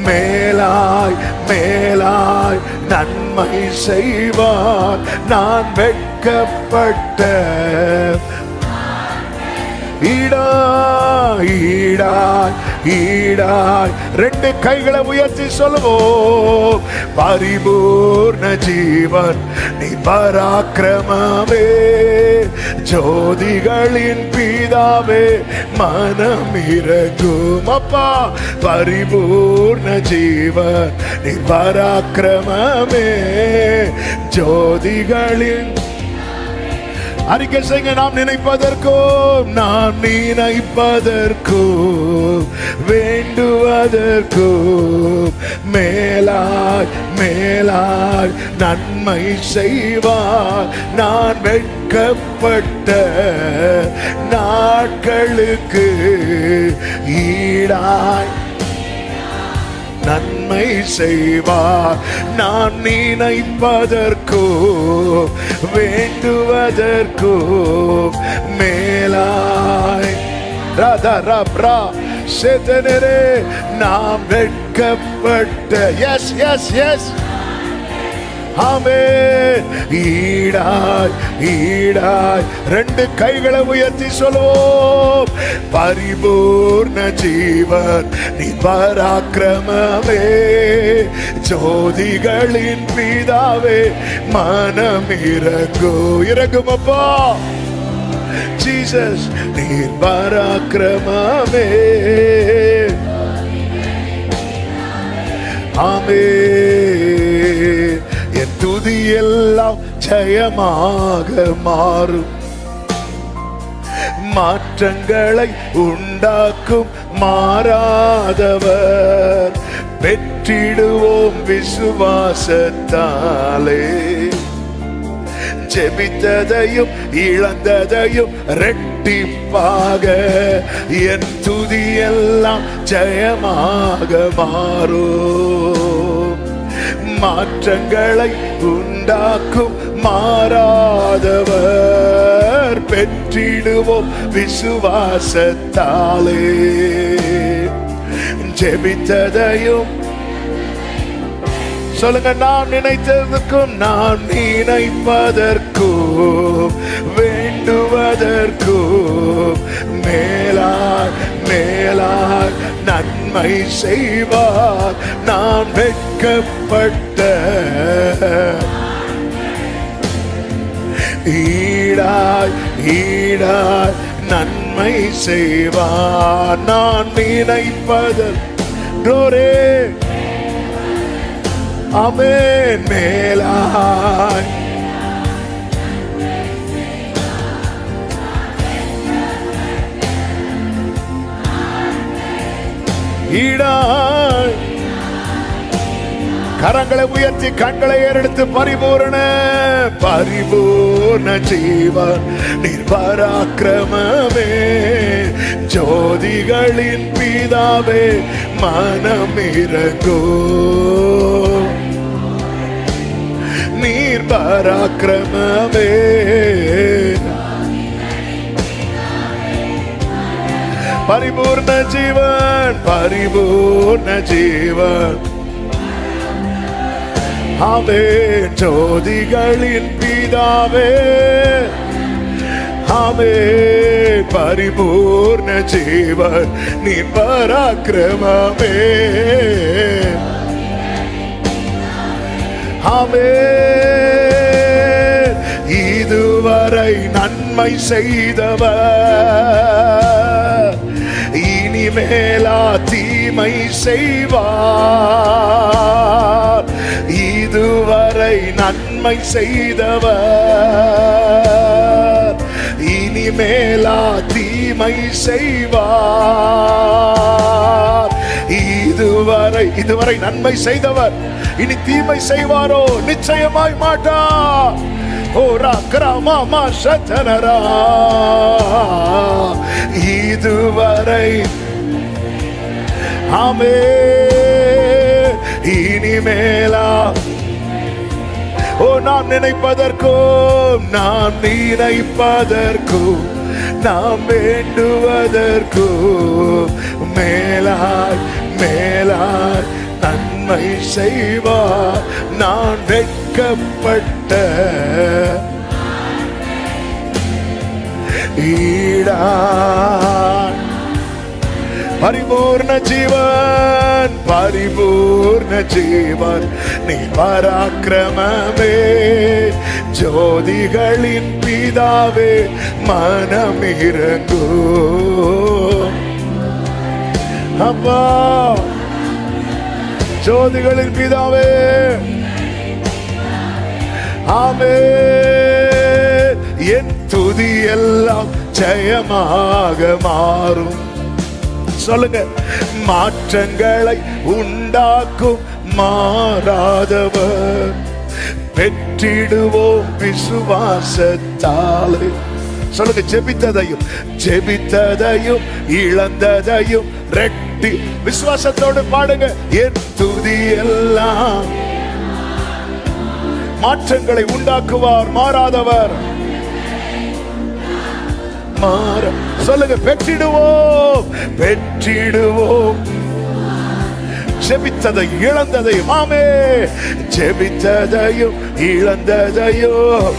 மேலாய் மேலாய் நன்மை செய்வார். நான் வெட்கப்பட்ட ஈடாய் ஈடாய் ஈடாய். ரெண்டு கைகளை உயர்த்தி சொல்லுவோம். பரிபூர்ண ஜீவன் நீ பராக்கிரமமே ஜோதிகளின் பிதாவே மனமிரங்கும். அப்பா பரிபூர்ண ஜீவன் நீ பராக்கிரமமே ஜோதிகளின். அறிக்கை செய்ய. நாம் நினைப்பதற்கும் நாம் நினைப்பதற்கும் வேண்டுவதற்கும் மேலாய் மேலாய் நன்மை செய்வார். நான் வெட்கப்பட்ட நாட்களுக்கு ஈடாய் நன்மை செய்வார். நான் நினைப்பதற்கோ வேண்டுவதற்கோ மேலாய் ரதரப்ரா சேதனரே நாம் வெட்கப்பட்ட எஸ் எஸ் எஸ் ஆமென். ஈடாய் ஈடாய் ரெண்டு கைகளை உயர்த்தி சொல்லுவோம். பரிபூர்ண ஜீவன் நீ பராக்கிரமமே, ஜோதிகளின் பிதாவே மனம் இறங்கு இறங்குமப்பா. ஜீசஸ் நீர் பராக்கிரமமே. ஆமென். என் துதி எல்லாம் ஜெயமாக மாறும், மாற்றங்களை உண்டாக்கும் மாறாதவர். பெற்றிடுவோம் விசுவாசத்தாலே, ஜெபித்ததையும் இழந்ததையும் ரெட்டிப்பாக என் துதி எல்லாம் ஜெயமாக மாறும். மாற்றங்களை உண்டாக்கும் மாறாதவர். பெற்றிடுவோம் விசுவாசத்தாலே, ஜெபித்ததையும் சொல்லுங்க. நாம் நினைத்ததற்கும் நான் நினைப்பதற்கும் வேண்டுவதற்கும் மேலாய் மேலாய் நன்மை செய்வார். நான் வெட்கப்பட்ட ஈடாய் ஈடாய் நன்மை செய்வார். நான் நினைப்பதற்கோரே ஆமென். மேலாய் ஈடாய் கரங்களை உயர்த்தி கண்களை ஏறெடுத்து பரிபூரண பரிபூர்ண ஜீவன் நீர் பராக்கிரமமே, ஜோதிகளின் பிதாவே மனம் இறங்கோ. நீர் பராக்கிரமமே, பரிபூர்ண ஜீவன் பரிபூர்ண ஜீவன். ஆமென். ஜோதிகளின் பிதாவே ஆமென். பரிபூர்ண ஜீவன் நீ பராக்கிரமமே. ஆமென். இதுவரை நன்மை செய்தவர் இனிமேலா தீமை செய்வார். இதுவரை நன்மை செய்தவர் இனிமேலா தீமை செய்வார். இதுவரை நன்மை செய்தவர் இனி தீமை செய்வாரோ? நிச்சயமாய் மாட்டார். ஓரா கிராமா சத்தனரா. இதுவரை ஆமென். இனிமேலா ஓ நாம் நினைப்பதற்கும் நாம் நினைப்பதற்கும் நாம் வேண்டுவதற்கும் மேலாய் மேலாய் நன்மை செய்வார். நான் வெட்கப்பட்ட ஈடாய் பரிபூர்ண ஜீவன் பரிபூர்ண ஜீவன் நீ பராக்கிரமமே, ஜோதிகளின் பிதாவே மனம் இறங்கு. அப்பா ஜோதிகளின் பிதாவே ஆமென். என் துதி எல்லாம் ஜெயமாக மாறும். சொல்லுங்க. மாற்றங்களை உண்டாக்கும் மாறாதவர். பெற்றிடுவோம் விசுவாசத்தாலே. சொல்லுங்க, ஜெபித்ததையும் ஜெபித்ததையும் இழந்ததையும் ரெட்டி. விசுவாசத்தோடு பாடுங்க. என் துதி எல்லாம் மாற்றங்களை உண்டாக்குவார், மாறாதவர். சொல்லுங்க, பெற்றிடுவோம் பெற்றிடுவோம். ஜெபித்ததை இழந்ததையும், ஆமே, ஜெபித்ததையும் இழந்ததையும்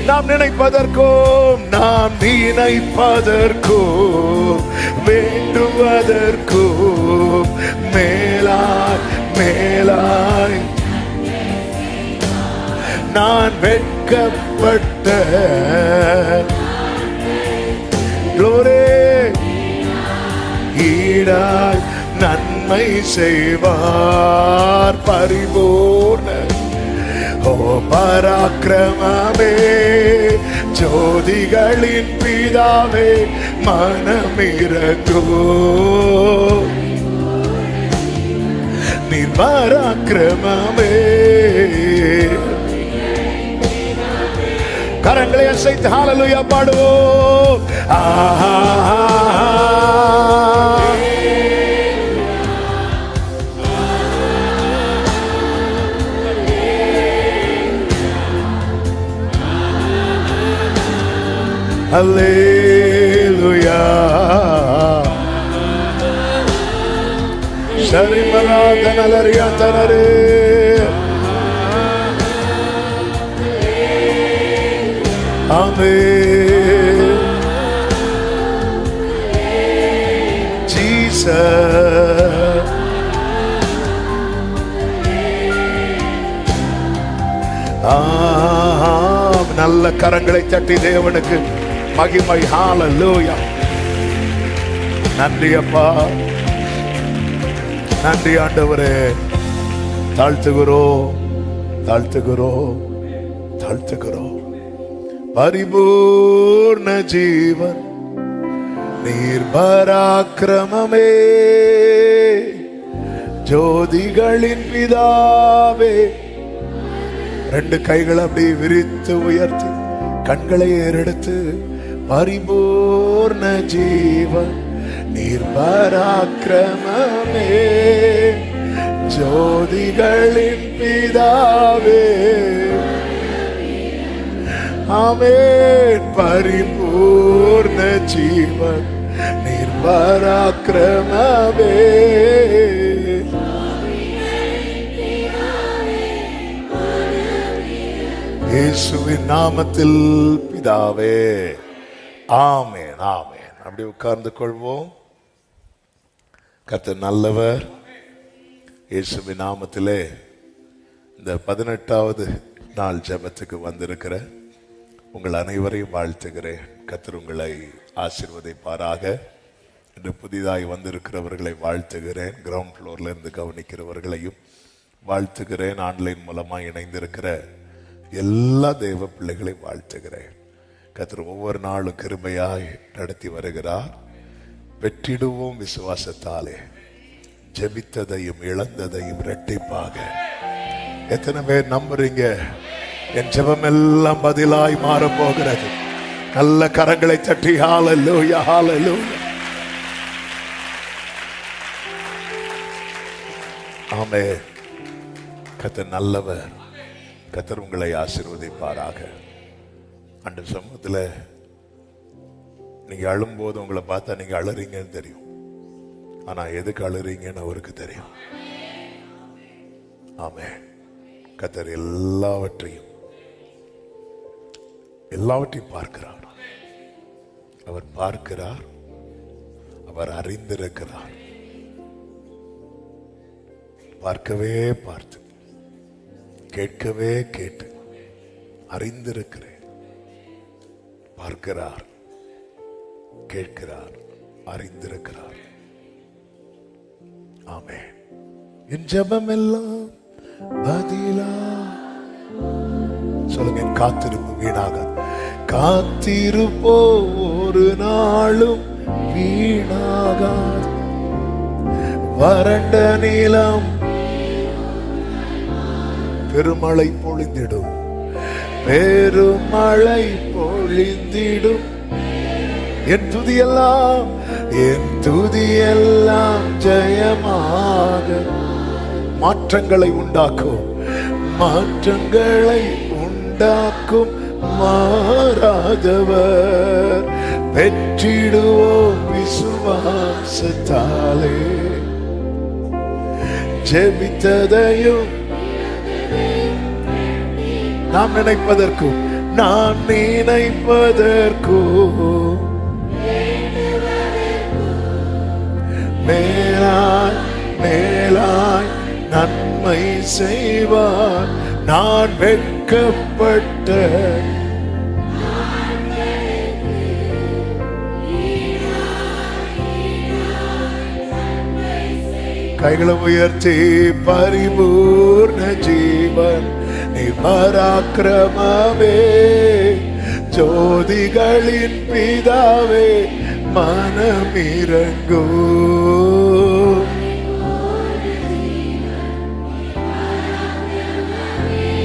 நாம் நினைப்பதற்கும் வேண்டுவதற்கும் மேலாய் மேலாய் நான் வெட்கப்பட்ட ஈடாய் நன்மை செய்வார் பரிபூர்ண. ஓ பராக்கிரமமே, ஜோதிகளின் பிதாவே, மனமிரங்கோ. நீர் பராக்கிரமமே. கரங்களை அசைத்து ஹல்லேலூயா பாடுவோம். ஹல்லேலூயா. ஷரிமராதனலரியா தனரே. ஆமென். ஜீசஸ். நல்ல கரங்களை தட்டி தேவனுக்கு மகிமை. ஹல்லேலூயா. நன்றி அப்பா, நன்றி ஆண்டவரே. தாழ்த்துகிறோம் தாழ்த்துகிறோம் தாழ்த்துகிறோம். பரிபூர்ண ஜீவன் நீர் பராக்கிரமமே, ஜோதிகளின் பிதாவே. ரெண்டு கைகளை அப்படி விரித்து உயர்த்தி கண்களை ஏறெடுத்து, பரிபூர்ண ஜீவன் நீர் பராக்கிரமமே, ஜோதிகளின் பிதாவே. ஆமென். பரிபூர்ண ஜீவன் நீர் பராக்கிரமமே. இயேசுவின் நாமத்தில் பிதாவே. ஆமென் ஆமென். அப்படி உட்கார்ந்து கொள்வோம். கர்த்தர் நல்லவர். இயேசுவின் நாமத்திலே இந்த 18வது நாள் ஜெபத்துக்கு வந்திருக்கிற உங்கள் அனைவரையும் வாழ்த்துகிறேன். கர்த்தர் உங்களை ஆசீர்வதிப்பாராக. இன்று புதிதாய் வந்திருக்கிறவர்களை வாழ்த்துகிறேன். கிரவுண்ட் ஃப்ளோர்ல இருந்து கவனிக்கிறவர்களையும் வாழ்த்துகிறேன். ஆன்லைன் மூலமாக இணைந்திருக்கிற எல்லா தேவ பிள்ளைகளை வாழ்த்துகிறேன். கர்த்தர் ஒவ்வொரு நாளும் கிருபையாய் நடத்தி வருகிறார். வெற்றிடுவோம் விசுவாசத்தாலே. ஜெபித்ததையும் இழந்ததையும் இரட்டிப்பாக. எத்தனை பேர் நம்புறீங்க? என் ஜெபம் எல்லாம் பதிலாய் மாற போகிறது. நல்ல கரங்களை தட்டி ஹல்லேலூயா ஹல்லேலூயா. ஆமென். கர்த்தர் நல்லவர். கர்த்தர் உங்களை ஆசீர்வதிப்பாராக. அந்த சமூகத்தில் நீங்க அழும்போது உங்களை பார்த்தா நீங்க அழுறீங்கன்னு தெரியும். ஆனா எதுக்கு அழுறீங்கன்னு அவருக்கு தெரியும். ஆமென். கர்த்தர் எல்லாவற்றையும் பார்க்கிறார். அவர் பார்க்கிறார். அவர் அறிந்திருக்கிறார். பார்க்கவே பார்த்து, கேட்கவே கேட்டு அறிந்திருக்கிறேன். பார்க்கிறார், கேட்கிறார், அறிந்திருக்கிறார். ஆமென். என் ஜெபம் எல்லாம் பதிலா. சொல்லுங்க, என் காத்திருப்பு வீணாகாது. காத்திருப்போ ஒரு நாளும் வீணாகாது. வறண்ட நிலம் பெருமழை பொழிந்திடும், பெருமழை பொழிந்திடும். என் துதியெல்லாம் ஜெயமாக மாற்றங்களை உண்டாக்கும் மாறாதவர் பெற்றிடுவோம் விசுவாசத்தாலே. ஜெபித்ததையும் நாம் நினைப்பதற்கும் மேலாய் நன்மை செய்வார். நான் வெட்கப்பட்ட கைகளை உயர்த்தி பரிபூர்ண ஜீவன் நீ பராக்கிரமமே, ஜோதிகளின் பிதாவே மனமிரங்கோ.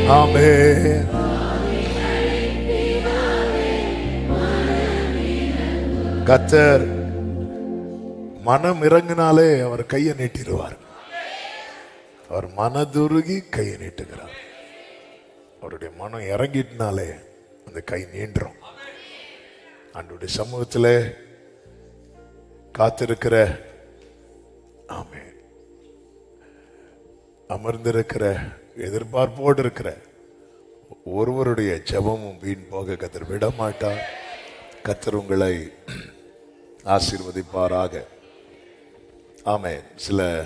ஆமென். கர்த்தர் மனம் இறங்கினாலே அவர் கையை நீட்டிடுவார். அவர் மனதுருகி கையை நீட்டுகிறார். அவருடைய மனம் இறங்கிட்டனாலே அந்த கை நீண்டுரும். ஆண்டவருடைய சமூகத்தில் காத்திருக்கிற ஆமென் அமர்ந்திருக்கிற எதிர்பார்ப்போடு இருக்கிற ஒருவருடைய ஜெபமும் வீண் போக கர்த்தர் விட மாட்டார். கர்த்தர் உங்களை ஆசீர்வதிப்பாராக. ஆமென். சில